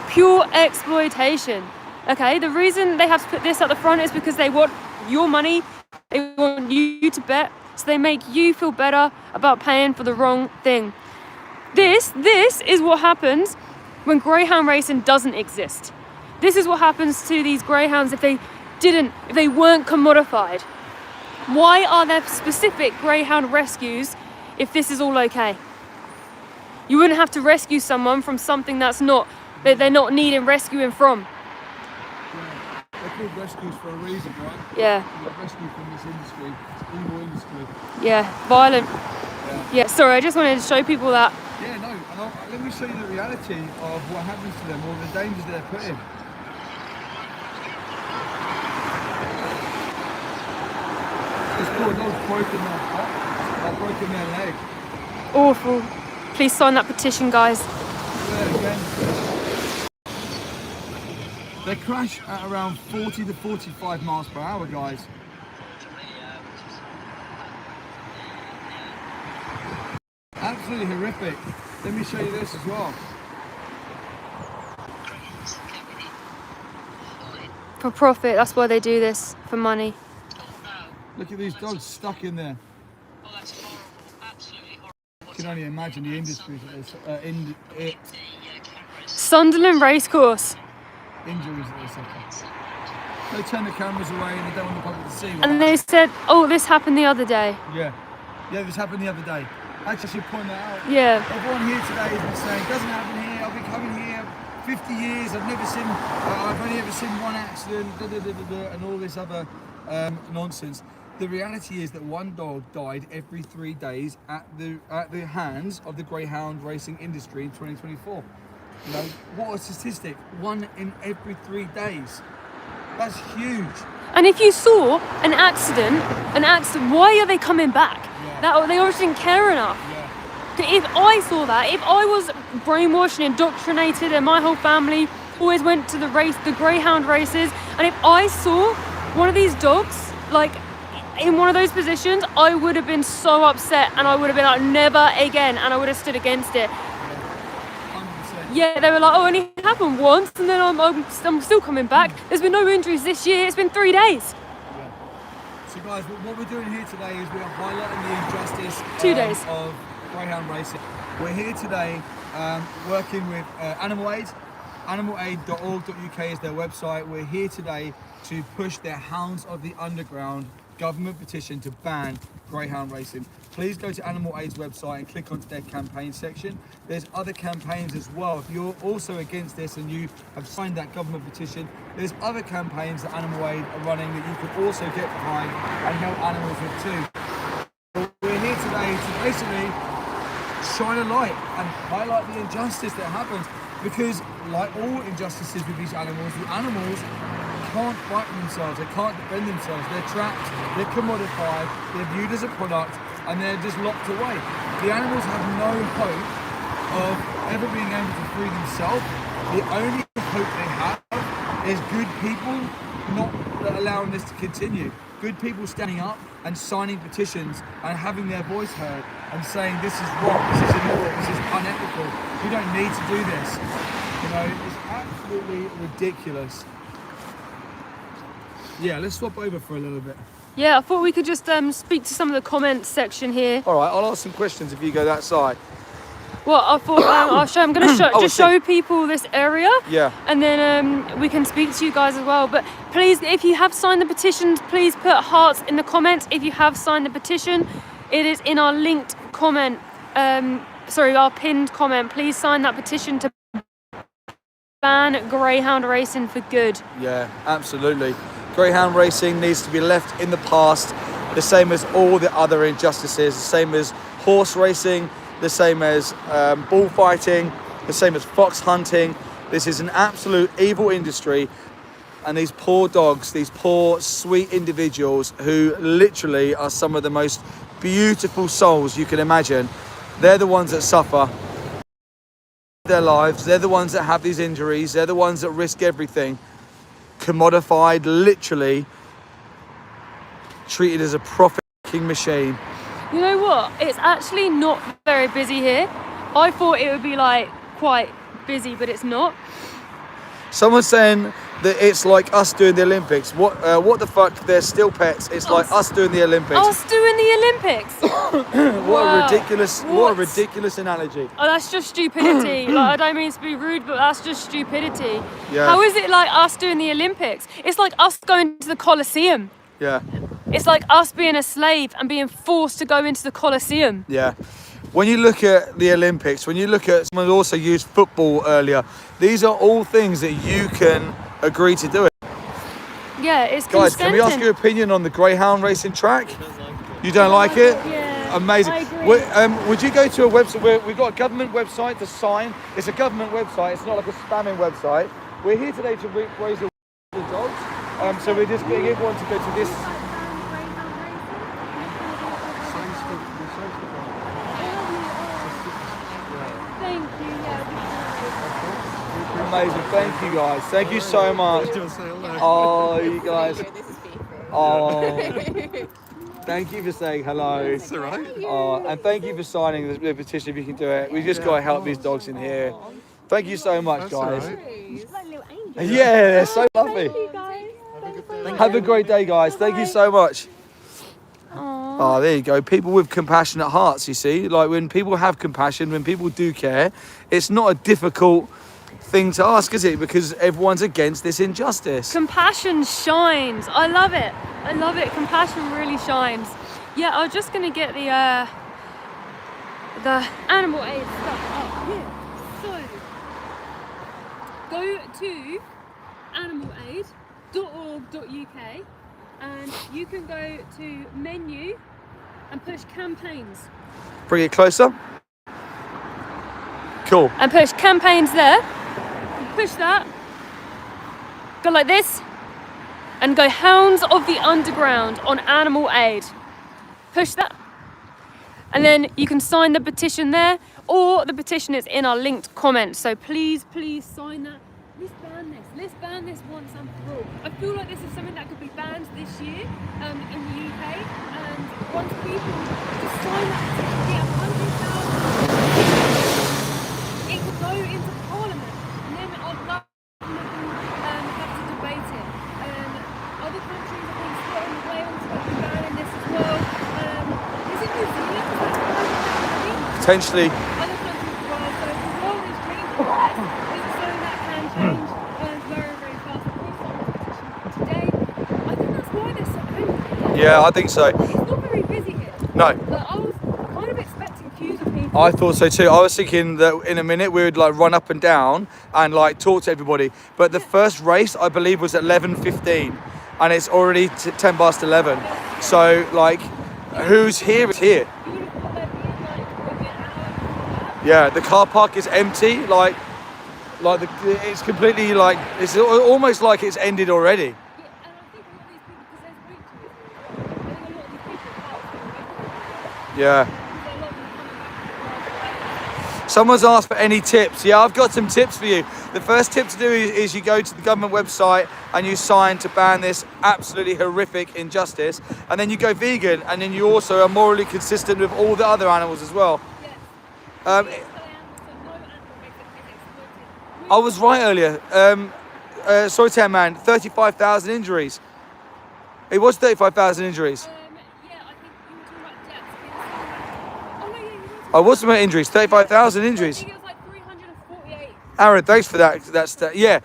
Pure exploitation. Okay, the reason they have to put this at the front is because they want your money, they want you to bet, so they make you feel better about paying for the wrong thing. This is what happens when greyhound racing doesn't exist. This is what happens to these greyhounds if they weren't commodified. Why are there specific greyhound rescues if this is all okay? You wouldn't have to rescue someone from something that they're not needing rescuing from. Yeah. They're called rescues for a reason, right? Yeah. They're rescued from this industry, this evil industry. Yeah, violent. Yeah, sorry, I just wanted to show people that. Yeah, no, and let me show you the reality of what happens to them, or the dangers they're put in. This poor dog's broken their leg. Awful. Please sign that petition, guys. Yeah, again. They crash at around 40 to 45 miles per hour, guys. Absolutely horrific. Let me show you this as well. For profit, that's why they do this, for money. Look at these dogs stuck in there. You can only imagine the industry Sunderland Racecourse. injuries that they suffer. They turn the cameras away and they don't want the public to see. And they said, oh, this happened the other day. Yeah, this happened the other day. Actually, I should point that out. Yeah. Everyone here today has been saying, doesn't happen here, I've been coming here 50 years, I've only ever seen one accident, and all this other nonsense. The reality is that one dog died every 3 days at the hands of the greyhound racing industry in 2024. You know, what a statistic, 1 in every 3 days. That's huge. And if you saw an accident, why are they coming back? Yeah. They obviously didn't care enough. Yeah. If I saw that, if I was brainwashed and indoctrinated and my whole family always went to the Greyhound races, and if I saw one of these dogs, like, in one of those positions, I would have been so upset, and I would have been like, never again, and I would have stood against it. 100%. Yeah, they were like, oh, it only happened once, and then I'm still coming back. There's been no injuries this year. It's been 3 days. Yeah. So guys, what we're doing here today is we are highlighting the injustice 2 days. of Greyhound racing. We're here today working with Animal Aid. Animalaid.org.uk is their website. We're here today to push their Hounds of the Underground government petition to ban Greyhound racing. Please go to Animal Aid's website and click onto their campaign section. There's other campaigns as well. If you're also against this and you have signed that government petition, there's other campaigns that Animal Aid are running that you can also get behind and help animals with too. But we're here today to basically shine a light and highlight the injustice that happens, because like all injustices with these animals, the animals can't fight themselves, they can't defend themselves, they're trapped, they're commodified, they're viewed as a product, and they're just locked away. The animals have no hope of ever being able to free themselves. The only hope they have is good people not allowing this to continue. Good people standing up and signing petitions and having their voice heard and saying this is wrong, this is immoral, this is unethical, we don't need to do this. You know, it's absolutely ridiculous. Yeah, let's swap over for a little bit. Yeah, I thought we could just speak to some of the comments section here. All right, I'll ask some questions if you go that side. Well, I thought I'm going to show people this area. Yeah. And then we can speak to you guys as well. But please, if you have signed the petition, please put hearts in the comments. If you have signed the petition, it is in our linked comment. Our pinned comment. Please sign that petition to ban Greyhound racing for good. Yeah, absolutely. Greyhound racing needs to be left in the past, the same as all the other injustices, the same as horse racing, the same as bullfighting, the same as fox hunting. This is an absolute evil industry, and these poor dogs, these poor sweet individuals who literally are some of the most beautiful souls you can imagine, they're the ones that suffer their lives. They're the ones that have these injuries. They're the ones that risk everything, commodified, literally treated as a profit-making machine. You know what? It's actually not very busy here. I thought it would be like quite busy, but it's not. Someone's saying that it's like us doing the Olympics. What the fuck? They're still pets. It's like us doing the Olympics. Us doing the Olympics. What a ridiculous analogy. Oh, that's just stupidity. Like, I don't mean to be rude, but that's just stupidity. Yeah. How is it like us doing the Olympics? It's like us going to the Colosseum. Yeah. It's like us being a slave and being forced to go into the Colosseum. Yeah. When you look at the Olympics, when you look at, someone also used football earlier, these are all things that you can agree to do it. Yeah, it's Guys, consenting. can we ask your opinion on the Greyhound racing track? You don't like it? Yeah. Amazing. I agree. Would you go to a website where we've got a government website to sign? It's a government website, it's not like a spamming website. We're here today to raise the dogs. So we're just getting everyone to go to this. Thank you. Yeah. Amazing, thank you guys. Thank you so much. Oh, you guys. Oh. Thank you for saying hello. It's all right. Oh, and thank you for signing the petition if you can do it. We just got to help these dogs in here. Thank you so much, guys. Yeah, they're so lovely. Have a great day, guys. Thank you so much. Oh, there you go. People with compassionate hearts, you see. Like, when people have compassion, when people do care, it's not a difficult thing to ask, is it? Because everyone's against this injustice. Compassion shines. I love it. I love it. Compassion really shines. Yeah, I was just gonna get the animal aid stuff up here. So go to animalaid.org.uk and you can go to menu and push campaigns. Bring it closer. Cool. And push campaigns there. Push that. Go like this. And go Hounds of the Underground on Animal Aid. Push that. and then you can sign the petition there, or the petition is in our linked comments. So please sign that. Let's ban this once and for all. I feel like this is something that could be banned this year in the UK, and once people just sign that petition, get 100,000, it could go into Parliament, and then our government will have to debate it. And other countries, I think Scotland and Wales will be banning this as well. Is it New Zealand? Potentially. Other countries as well. So the world is changing. This is something that can change very, very fast. Today, I think that's why they're so angry. Yeah, I think so. It's not very busy here. No. But I was kind of expecting queues of people. I thought so too. I was thinking that in a minute we would like run up and down and like talk to everybody. But the first race I believe was at 11:15, and it's already 10 past 11. So like, who's here is here. You would have thought there'd be like maybe an hour before that. Yeah, the car park is empty. It's completely like it's almost like it's ended already. Yeah, and I think a lot of these people, because there's wait queues, I think a lot of these people are parked in the waiting. Yeah. Someone's asked for any tips. Yeah, I've got some tips for you. The first tip to do is you go to the government website and you sign to ban this absolutely horrific injustice. And then you go vegan, and then you also are morally consistent with all the other animals as well. Yes. I was right earlier. Sorry, 10 man, 35,000 injuries. It was 35,000 injuries. Yeah, I think you were talking about deaths. Oh no, yeah, you were talking I was talking about injuries, 35,000 I injuries. think it was like 348. Aaron, thanks for that. Yeah.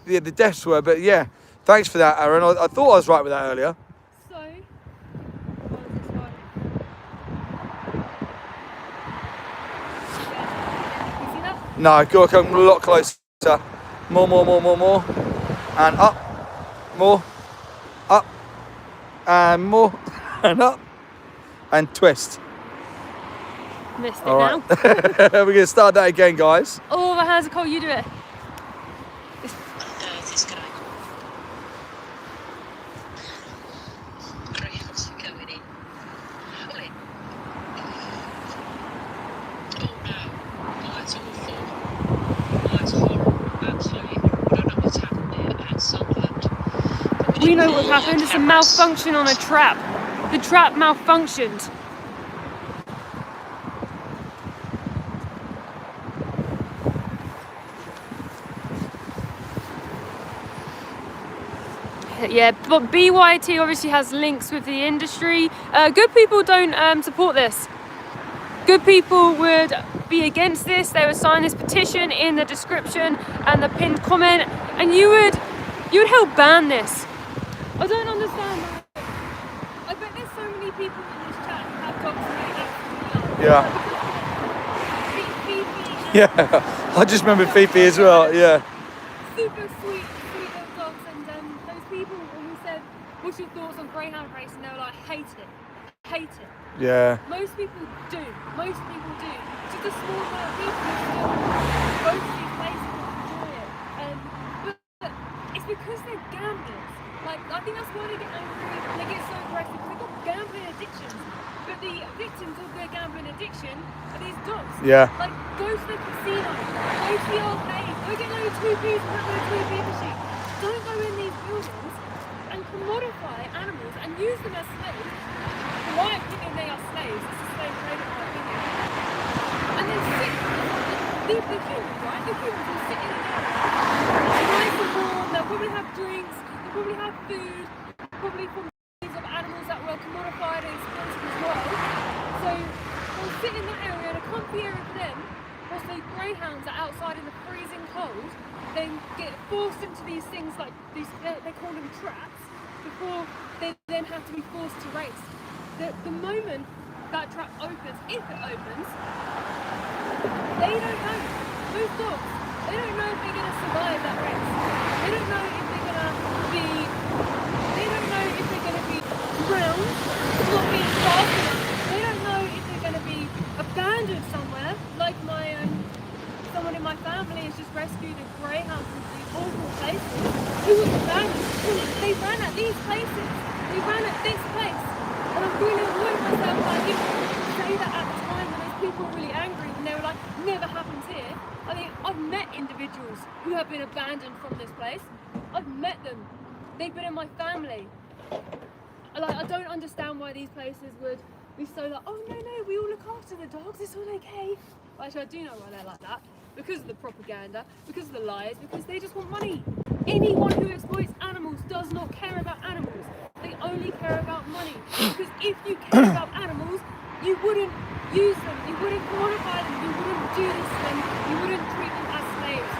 The deaths were, but yeah, thanks for that, Aaron. I thought I was right with that earlier. So, what was this one? You see that? No, go come a lot closer. More, and up, more, up, and more, and up, and twist. Missed it All now. right, we're gonna start that again, guys. Oh, my hands are cold. You do it. This guy. Greyhounds are going in. Ollie. Oh no. Oh, it's awful. Oh, it's horrible. Absolutely horrible. I don't know what's happened there at Sunderland. We know what's happened. It's a malfunction on a trap. The trap malfunctioned. Yeah, but BYT obviously has links with the industry. Good people don't support this. Good people would be against this. They would sign this petition in the description and the pinned comment, and you would help ban this. I don't understand that. I bet there's so many people in this chat who have dogs that they absolutely love. Yeah, I just remember Fifi as well. Yeah. Super sweet little dogs, and those people, when we said, what's your thoughts on Greyhound racing, they were like, hate it. Yeah. Most people do. Just a small amount of people who still go to these places and enjoy it. But it's because they're gamblers. Like, I think that's why they get angry, they get so aggressive, because they've got gambling addictions. But the victims of their gambling addiction are these dogs. Yeah. Like, go to the casino, go to the arcade, go get like a 2Ps and have a 2P machine. Don't go in these buildings and commodify animals and use them as slaves. In my opinion, they are slaves. It's a slave trade, in my opinion. And then sit, the humans, right? The humans will sit in an area. Nice and warm, they'll probably have drinks, they'll probably have food, probably from of animals that were commodified and exploited as well. So they'll sit in that area, in a comfy area for them, whilst the greyhounds are outside in the freezing cold, then get forced into these things like these, they call them traps, before they then have to be forced to race. The moment that trap opens, if it opens, they don't know. Those dogs, they don't know if they're going to survive that race. They don't know if they're going to be, they don't know if they're going to be drowned, not being fast enough. They don't know if they're going to be abandoned somewhere, like someone in my family has just rescued a greyhound from these awful places. Who was abandoned? They ran at these places. They ran at this place. And I'm going to avoid myself by say that at the time when those people were really angry and they were like, never happens here. I mean, I've met individuals who have been abandoned from this place. I've met them. They've been in my family. Like, I don't understand why these places would be so like, oh no, we all look after the dogs, it's all okay. Actually, I do know why they're like that. Because of the propaganda, because of the lies, because they just want money. Anyone who exploits animals does not care about animals. They only care about money. Because if you care about animals, you wouldn't use them, you wouldn't commodify them, you wouldn't do this to them, you wouldn't treat them as slaves.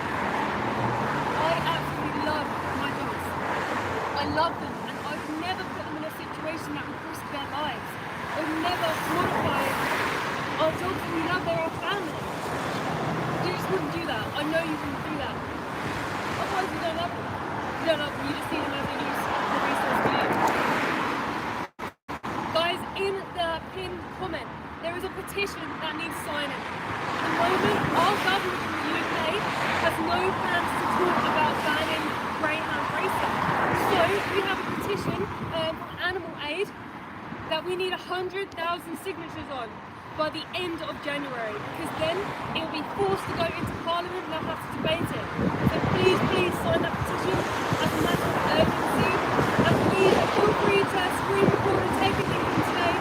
I absolutely love my dogs. I love them, and I would never put them in a situation that would risk their lives. I would never commodify our dogs that we love, they're our family. You just wouldn't do that. I know you wouldn't do that. Otherwise you don't love them. You don't love them, you just see them as a use of the resource for you. Guys, in the pinned comment, there is a petition that needs signing. At the moment, our government in the UK has no plans to talk about banning Greyhound racing. So we have a petition from Animal Aid that we need 100,000 signatures on by the end of January, because then it will be forced to go into Parliament and they'll have to debate it. So please sign that petition as a matter of urgency. And please feel free to screen record and take a link from today.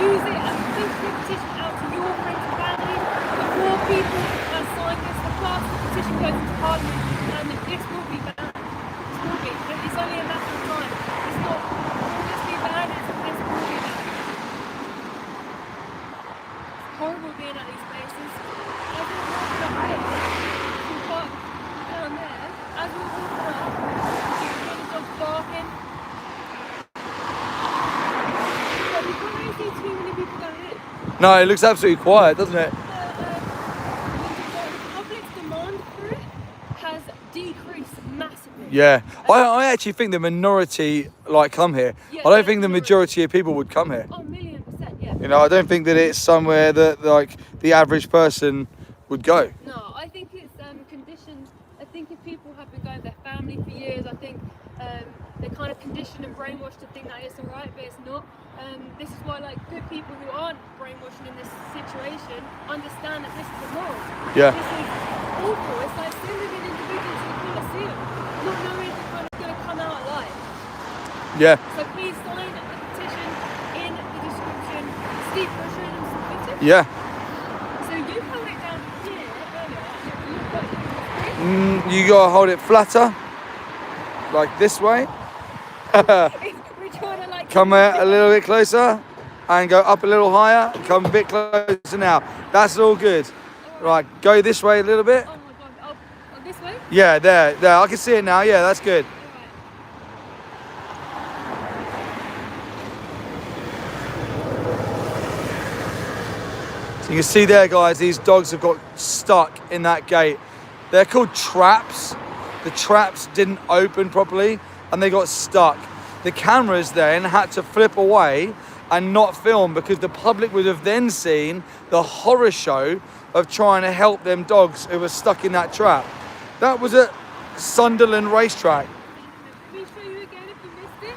Use it and push the petition out to your friends and family. The more people that sign this, the faster the petition goes into Parliament, and this will be banned. This will be. It's only a matter of time. It's not. Will this be banned? This will be banned. Horrible being at these places. As we walk up there, we park down there. As we walk up, you can hear the dogs barking. But you can't really see too many people going in. No, it looks absolutely quiet, doesn't it? The public's demand for it has decreased massively. Yeah, I actually think the minority like come here. Yeah, I don't think the majority of people would come here. Oh, 1,000,000%, yeah. You know, I don't think that it's somewhere that like the average person would go. No, I think it's conditioned. I think if people have been going with their family for years, I think they're kind of conditioned and brainwashed to think that it's alright, but it's not. This is why like good people who aren't brainwashed in this situation understand that this is immoral. Yeah. This is awful. It's like sending an individual to the Colosseum, not knowing if they're kind of going to come out alive. Yeah. So please sign the petition in the description. Steve, will show them some pictures. Yeah. So you held it down here earlier. You gotta hold it flatter, like this way. We're trying to like Come a little bit closer, and go up a little higher. Come a bit closer now. That's all good. Right, go this way a little bit. Oh my god, oh, this way? Yeah, there. I can see it now. Yeah, that's good. So you can see there, guys, these dogs have got stuck in that gate. They're called traps. The traps didn't open properly and they got stuck. The cameras then had to flip away and not film because the public would have then seen the horror show of trying to help them dogs who were stuck in that trap. That was at Sunderland racetrack. Can we show you again if you missed it?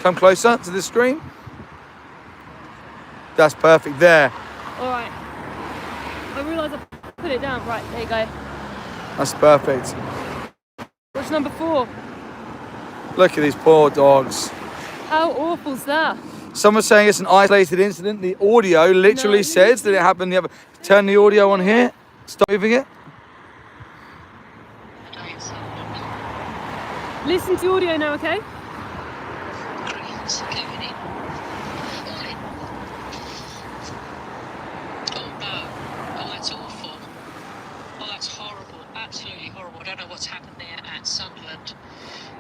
Come closer to the screen. That's perfect there. Alright. I realise I put it down. Right, there you go. That's perfect. What's number 4? Look at these poor dogs. How awful's that? Someone's saying it's an isolated incident. The audio literally says that it happened the other. Turn the audio on here. Stop moving it. Listen to audio now, okay? Oh no. Oh, that's awful. Oh, that's horrible. Absolutely horrible. I don't know what's happened there at Sunderland.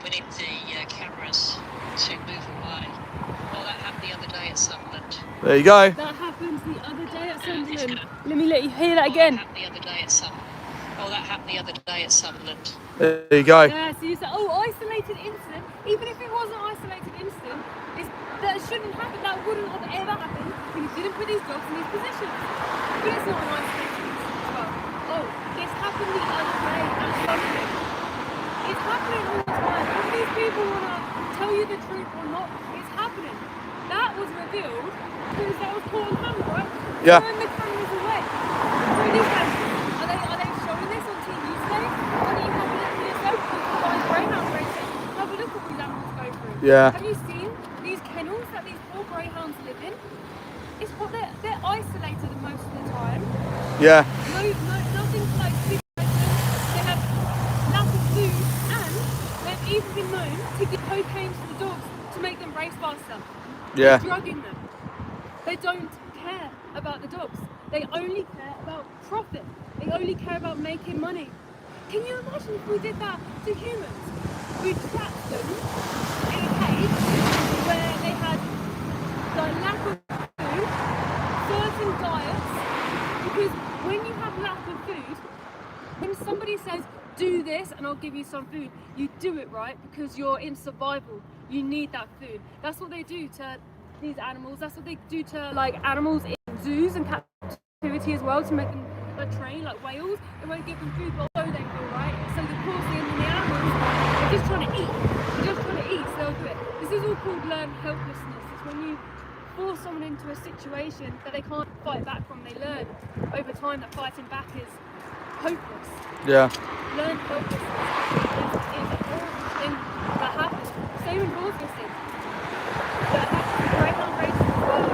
We need the cameras to move away. Oh, that happened the other day at Sunderland. There you go. That happened the other day at Sunderland. Let me let you hear that again. That happened the other day at Sunderland. Oh, that happened the other day at Sunderland. There you go. Yeah, so you say, oh, isolated incident. Even if it was an isolated incident, that shouldn't happen. That wouldn't have ever happened if you didn't put these dogs in these positions. But it's not an isolated incident as well. Oh, this happened the other day at Sunderland. It's happening all the time. If these people want to tell you the truth or not, it's happening. that was revealed because that was caught on camera, right? Yeah. Turn the cameras away. So these guys, are they showing this on TV today? Why don't you have a look for yourself? You can find Greyhound racing. Have a look at what these animals go through. Yeah. Have you seen these kennels that these poor greyhounds live in? It's what they're isolated most of the time. Yeah. Nothing like situation. They have lack of food, and they've even been known to give cocaine to the dogs to make them race faster. Yeah. They're drugging them. They don't care about the dogs. They only care about profit. They only care about making money. Can you imagine if we did that to humans? We trapped them in a cage where they had the lack of food, certain diets, because when you have lack of food, when somebody says, do this and I'll give you some food, you do it, right? Because you're in survival. You need that food. That's what they do to these animals. That's what they do to like animals in zoos and captivity as well, to make them train like whales. They won't give them food, but although they will, right? So the causing and the animals are just trying to eat. They're just trying to eat, so they'll do it. This is all called learned helplessness. It's when you force someone into a situation that they can't fight back from. They learn over time that fighting back is hopeless. Yeah. Learned helplessness is a horrible thing that happens. Same in horse racing. That happens in greyhound racing as well.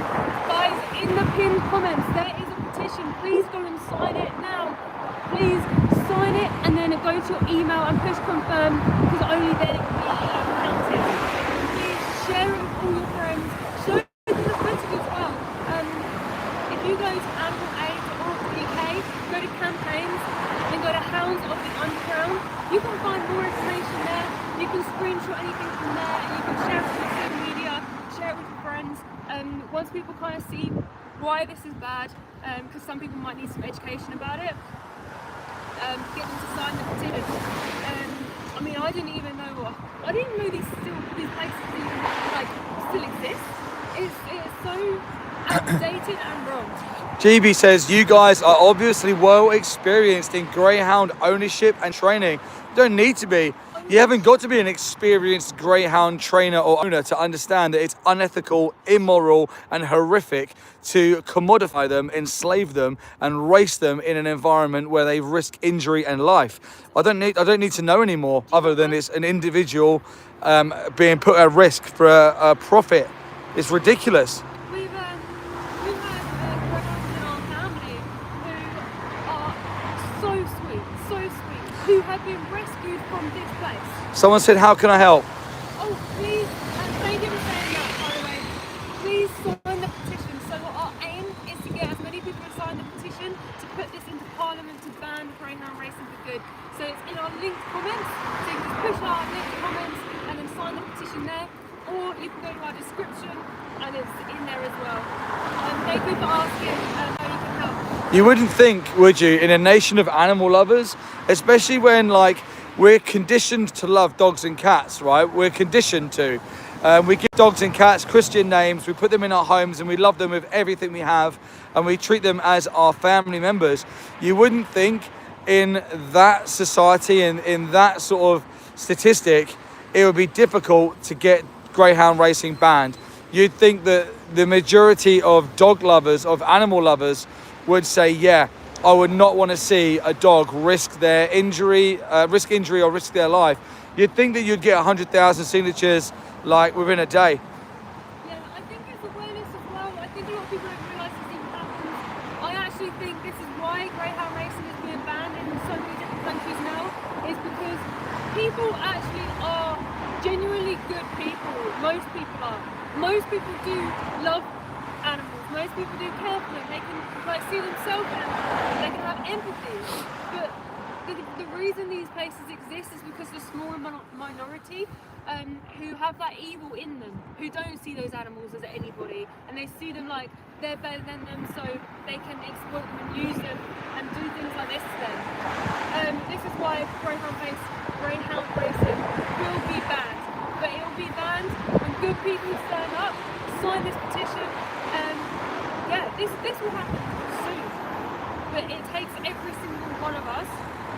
Guys, in the pinned comments, there is a petition. Please go and sign it now. Please sign it and then go to your email and push confirm, because only then it will be counted. Please share it with all your friends. Show it to the footage as well. If you go to animalaid.org.uk, go to campaigns, then go to Hounds of the Underground, you can find more information there. You can screenshot anything from there and you can share it with social media, share it with your friends. Once people kind of see why this is bad, because some people might need some education about it, get them to sign the petition. I mean, I didn't even know these places still exist. It's so outdated and wrong. GB says, you guys are obviously well experienced in greyhound ownership and training. You don't need to be. You haven't got to be an experienced greyhound trainer or owner to understand that it's unethical, immoral, and horrific to commodify them, enslave them, and race them in an environment where they risk injury and life. I don't need to know anymore, other than it's an individual being put at risk for a profit. It's ridiculous. We've had greyhounds in our family who are so sweet, who have been rescued from this place. Someone said, how can I help? Oh, please, and thank you for saying that, by the way. Please sign the petition. So our aim is to get as many people to sign the petition to put this into Parliament to ban greyhound racing for good. So it's in our linked comments. So you can just push our linked comments and then sign the petition there. Or you can go to our description and it's in there as well. Thank you for asking how you can help. You wouldn't think, would you, in a nation of animal lovers, especially when we're conditioned to love dogs and cats, right? We're conditioned to. We give dogs and cats Christian names, we put them in our homes and we love them with everything we have and we treat them as our family members. You wouldn't think in that society and in that sort of statistic, it would be difficult to get greyhound racing banned. You'd think that the majority of dog lovers, of animal lovers, would say, yeah, I would not want to see a dog risk their injury, or risk their life. You'd think that you'd get 100,000 signatures within a day. Yeah, I think it's awareness as well. I think a lot of people don't realise this even happens. I actually think this is why greyhound racing is being banned in so many different countries now, is because people actually are genuinely good people. Most people are. Most people do love animals. Most people do care for them. They can see themselves in them. They can have empathy. But the reason these places exist is because the small minority who have that evil in them, who don't see those animals as anybody, and they see them like they're better than them, so they can exploit them and use them and do things like this to them. This is why greyhound racing will be banned. But it will be banned when good people stand up, sign this petition, this will happen soon. But it takes every single one of us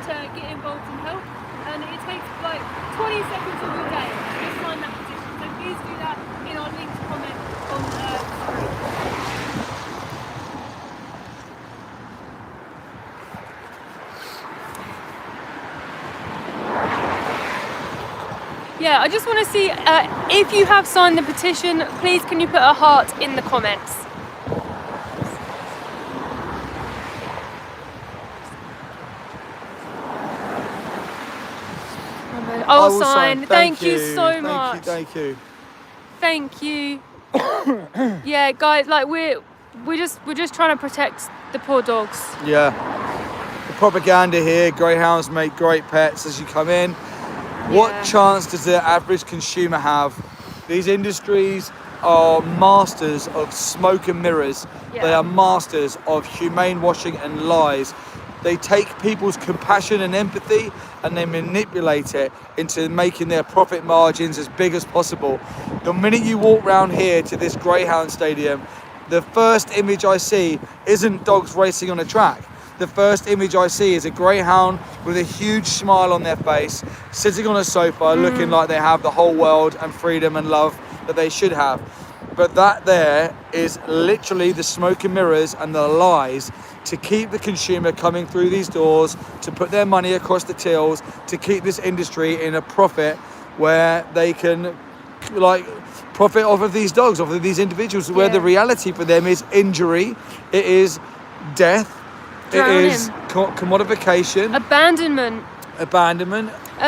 to get involved and help, and it takes 20 seconds of your day to sign that petition. So please do that in our linked comment. on Yeah, I just want to see if you have signed the petition, please can you put a heart in the comments? I will sign. Thank you so much. Thank you. Thank you. Yeah, guys, like we're just trying to protect the poor dogs. Yeah. The propaganda here, greyhounds make great pets as you come in. What Yeah. chance does the average consumer have? These industries are masters of smoke and mirrors. Yeah. They are masters of humane washing and lies. They take people's compassion and empathy and they manipulate it into making their profit margins as big as possible. The minute you walk round here to this Greyhound stadium, the first image I see isn't dogs racing on a track. The first image I see is a greyhound with a huge smile on their face, sitting on a sofa, looking like they have the whole world and freedom and love that they should have. But that there is literally the smoke and mirrors and the lies to keep the consumer coming through these doors, to put their money across the tills, to keep this industry in a profit where they can like profit off of these dogs, off of these individuals, where Yeah. the reality for them is injury, it is death, Drowning. it is commodification, abandonment.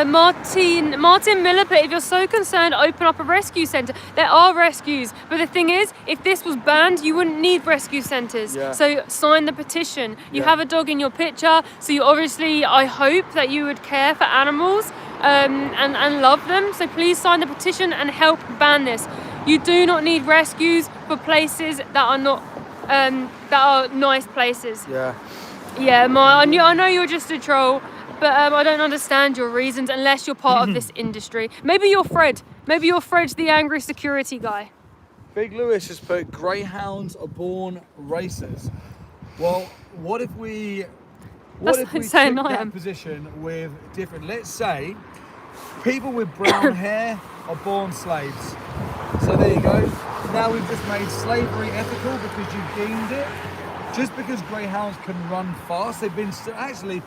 Martin Milliput, if you're so concerned, open up a rescue centre. There are rescues, but the thing is, if this was banned, you wouldn't need rescue centres. Yeah. So sign the petition. You Yeah. have a dog in your picture, so you obviously, I hope that you would care for animals and love them. So please sign the petition and help ban this. You do not need rescues for places that are not that are nice places. Yeah. Yeah, I know you're just a troll, but I don't understand your reasons unless you're part of this industry. Maybe you're Fred. Maybe you're Fred, the angry security guy. Big Lewis has put greyhounds are born racers. Well, what if we That's took insane, I that am. position with different, let's say people with brown hair are born slaves. So there you go. Now we've just made slavery ethical because you've deemed it. Just because greyhounds can run fast, they've been actually,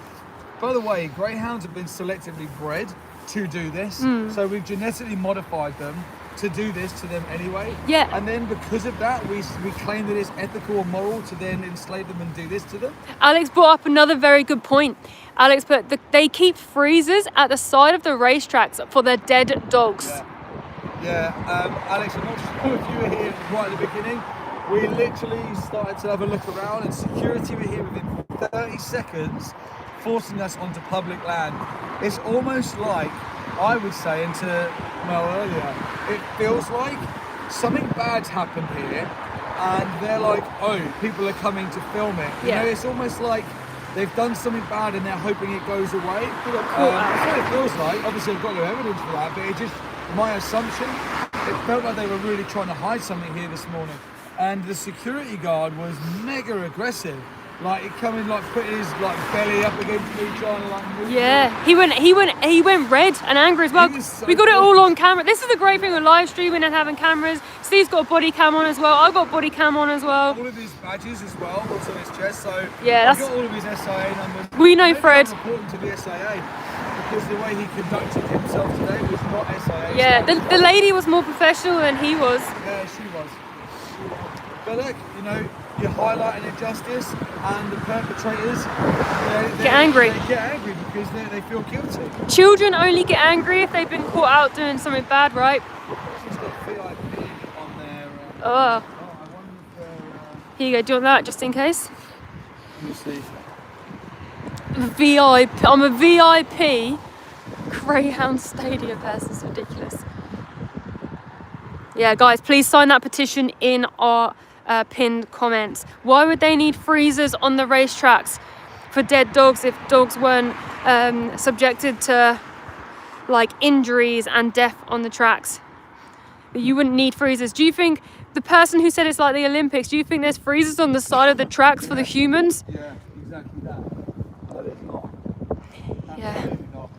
by the way, greyhounds have been selectively bred to do this. So we've genetically modified them to do this to them anyway. Yeah. And then because of that, we claim that it's ethical or moral to then enslave them and do this to them. Alex brought up another very good point. Alex put they keep freezers at the side of the racetracks for their dead dogs. Yeah, Alex, I'm not sure if you were here right at the beginning. We literally started to have a look around and security were here within 30 seconds, forcing us onto public land. It's almost like, I would say, into Mel earlier, it feels like something bad's happened here and they're like, oh, people are coming to film it. You Yeah. know, it's almost like they've done something bad and they're hoping it goes away. got caught out. That's what it feels like. Obviously, I've got no evidence for that, but it just, my assumption, it felt like they were really trying to hide something here this morning. And the security guard was mega aggressive. Like, he coming, like, putting his, like, belly up against me, trying to, like, move. Yeah, he went red and angry as well. He was so We got it all on camera. This is the great thing with live streaming and having cameras. Steve's got a body cam on as well. I've got a body cam on as well. All of his badges as well, what's on his chest, so Yeah, I've that's- got all of his SIA numbers. We know Maybe Fred. I'm reporting to the SIA because the way he conducted himself today was not SIA. Yeah, standards. the lady was more professional than he was. Yeah, she was. But look, you know, you're highlighting injustice and the perpetrators Get angry. They get angry because they feel guilty. Children only get angry if they've been caught out doing something bad, right? She's got VIP on their. Oh, I wonder if they're. here you go. Do you want that just in case? Let me see. VIP. I'm a VIP Greyhound Stadium pass. It's ridiculous. Yeah, guys, please sign that petition in our pinned comments. Why would they need freezers on the racetracks for dead dogs if dogs weren't subjected to like injuries and death on the tracks? You wouldn't need freezers. Do you think the person who said it's like the Olympics, do you think there's freezers on the side of the tracks for the humans? Yeah, exactly that. But it's not. Yeah. Absolutely not.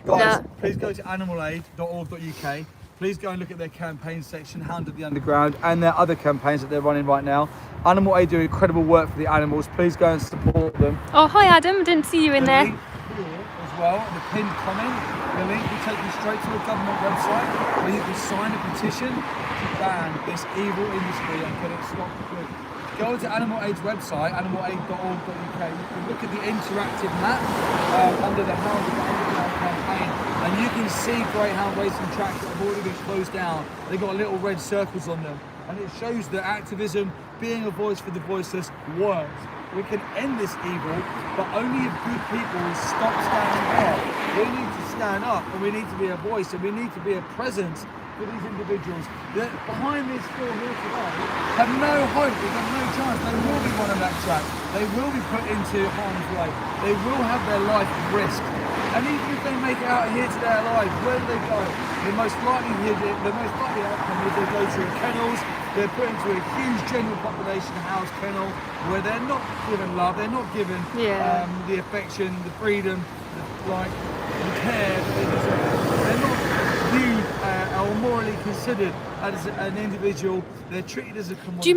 Guys, Nah. please go to animalaid.org.uk. please go and look at their campaign section, Hound of the Underground, and their other campaigns that they're running right now. Animal Aid do incredible work for the animals. Please go and support them. Oh, hi Adam, I didn't see you in The there. link here as well, the pinned comment, the link will take you straight to a government website where you can sign a petition to ban this evil industry and get it stopped quick. Go to Animal Aid's website, animalaid.org.uk. You can look at the interactive map under the Hound of the Underground campaign, and you can see Greyhound racing tracks that have already been closed down. They've got little red circles on them, and it shows that activism, being a voice for the voiceless, works. We can end this evil, but only if good people stop standing up. We need to stand up, and we need to be a voice, and we need to be a presence for these individuals that behind this door here today have no hope, they have no chance. They will be one on that track. They will be put into harm's way. They will have their life risked. And even if they make it out here today alive, where do they go? The most likely outcome is they go to kennels. They're put into a huge general population house kennel where they're not given love, they're not given the affection, the freedom, the care that they deserve. They're not viewed or morally considered as an individual. They're treated as a commodity.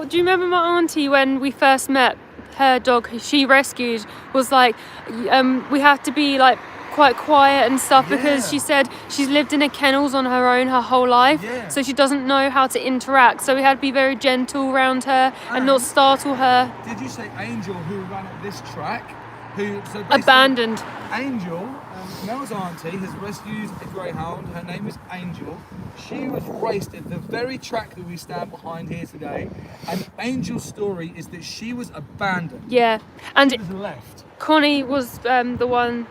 Do you remember my auntie when we first met? Her dog, who she rescued, was like, we have to be like quite quiet and stuff because she said she's lived in a kennels on her own her whole life, so she doesn't know how to interact. So we had to be very gentle around her and not startle her. Did you say Angel, who ran at this track, who Abandoned? Angel, Mel's auntie, has rescued a greyhound. Her name is Angel. She was raced at the very track that we stand behind here today. And Angel's story is that she was abandoned. Yeah, and She was left. Connie was the one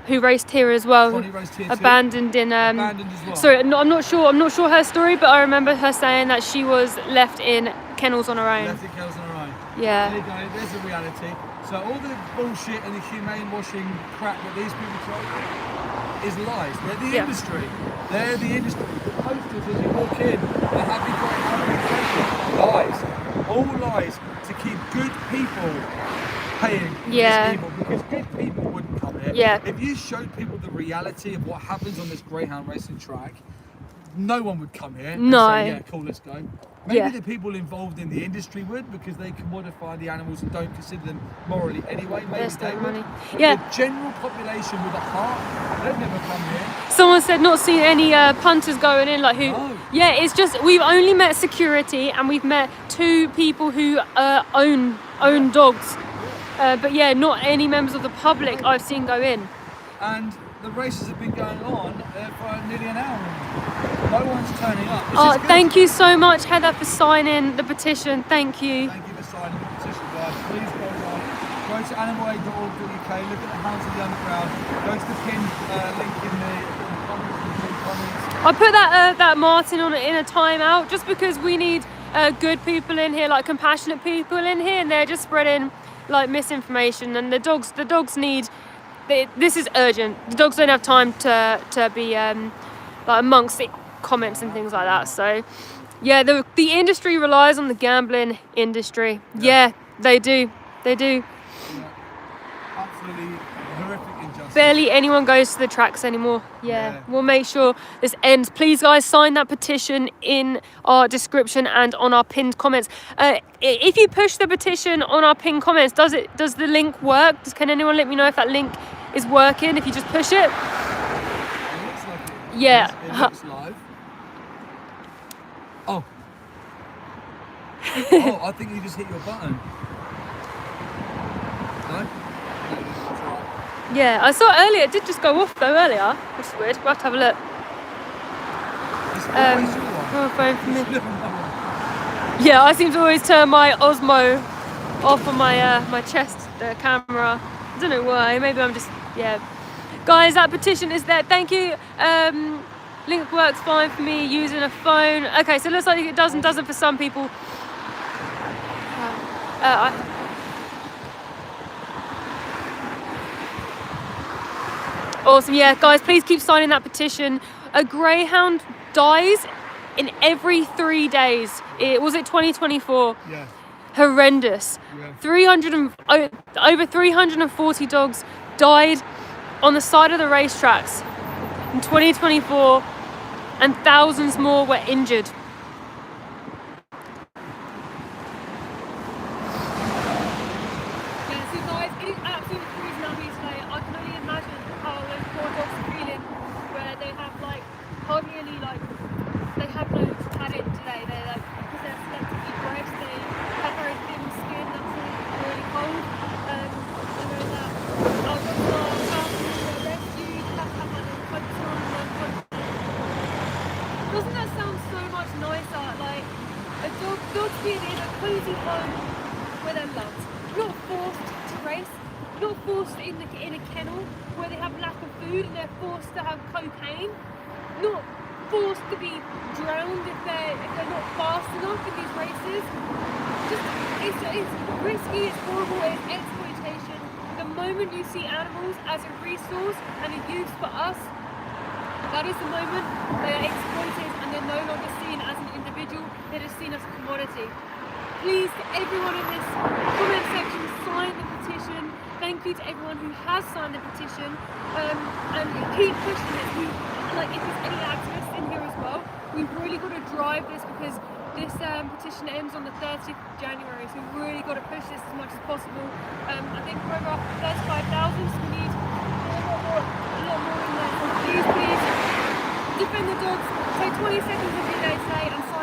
who raced here as well. Connie raced here too. Abandoned in Abandoned as well. So I'm not sure her story, but I remember her saying that she was left in kennels on her own. Left in kennels on her own. Yeah. There you go. There's the reality. So all the bullshit and the humane washing crap that these people tell you is lies. They're the industry. They're the industry. The posters as you walk in, the happy lies. All lies to keep good people paying for this evil, because good people wouldn't come here. Yeah. If you showed people the reality of what happens on this greyhound racing track, no one would come here and say, yeah, cool, let's go. Maybe the people involved in the industry would, because they commodify the animals and don't consider them morally anyway. Maybe they would. money. But Yeah. the general population with a heart, they've never come here. Someone said not seeing any punters going in, like who? No. Yeah, it's just we've only met security and we've met 2 people who own dogs. But yeah, not any members of the public I've seen go in. And the races have been going on for nearly an hour. No one's turning up. Oh, thank you so much, Heather, for signing the petition. Thank you. Thank you for signing the petition, guys. Please go to animalaid.org.uk, look at the Hounds of the Underground, go to the pinned link in the comments. I put that Martin on in a timeout just because we need good people in here, like compassionate people in here, and they're just spreading like misinformation. And the dogs need. This is urgent. The dogs don't have time to be like amongst the comments and things like that. So yeah, the industry relies on the gambling industry. Yeah, they do. Yeah. Absolutely horrific injustice. Barely anyone goes to the tracks anymore. Yeah, we'll make sure this ends. Please, guys, sign that petition in our description and on our pinned comments. If you push the petition on our pinned comments, does the link work? Can anyone let me know if that link is working? If you just push it. It looks like it. Yeah. It looks live. Oh. Oh, I think you just hit your button. No? Yeah, I saw it earlier. It did just go off though earlier, which is weird. We'll have to have a look. It's always your one. Oh, phone for me. It's never my one. Yeah, I seem to always turn my Osmo off on my my chest camera. I don't know why. Maybe I'm just Guys, that petition is there. Thank you. Link works fine for me using a phone. Okay, so it looks like it does and doesn't for some people. Awesome, yeah, guys, please keep signing that petition. A greyhound dies in every 3 days. Was it 2024? Yeah. Horrendous. Yeah. Over 340 dogs died on the side of the racetracks in 2024. and thousands more were injured. Yeah, so guys, it is absolutely freezing out here today. I can only imagine how those poor dogs are feeling, where they have like hardly any they have no padding today. They because they're selectively dressed, they have very thin skin. That's really cold. I know that our dogs are found rescued, have to have like their coats on and their coats. Doesn't that sound so much nicer? Like a dogs being in a cozy home where they're loved, not forced to race, not forced in a kennel where they have lack of food and they're forced to have cocaine, not forced to be drowned if they're not fast enough in these races. Just it's risky, it's horrible, it's exploitation. The moment you see animals as a resource and a use for us, that is the moment they are exploited and they're no longer seen as an individual, they're just seen as a commodity. Please, everyone in this comment section, sign the petition. Thank you to everyone who has signed the petition, and keep pushing this. If there's any activists in here as well, we've really got to drive this because this petition ends on the 30th of January, so we've really got to push this as much as possible. I think we're over 35,000, so we need a lot more than that. So please defend the dogs. Take 20 seconds of your day today and sign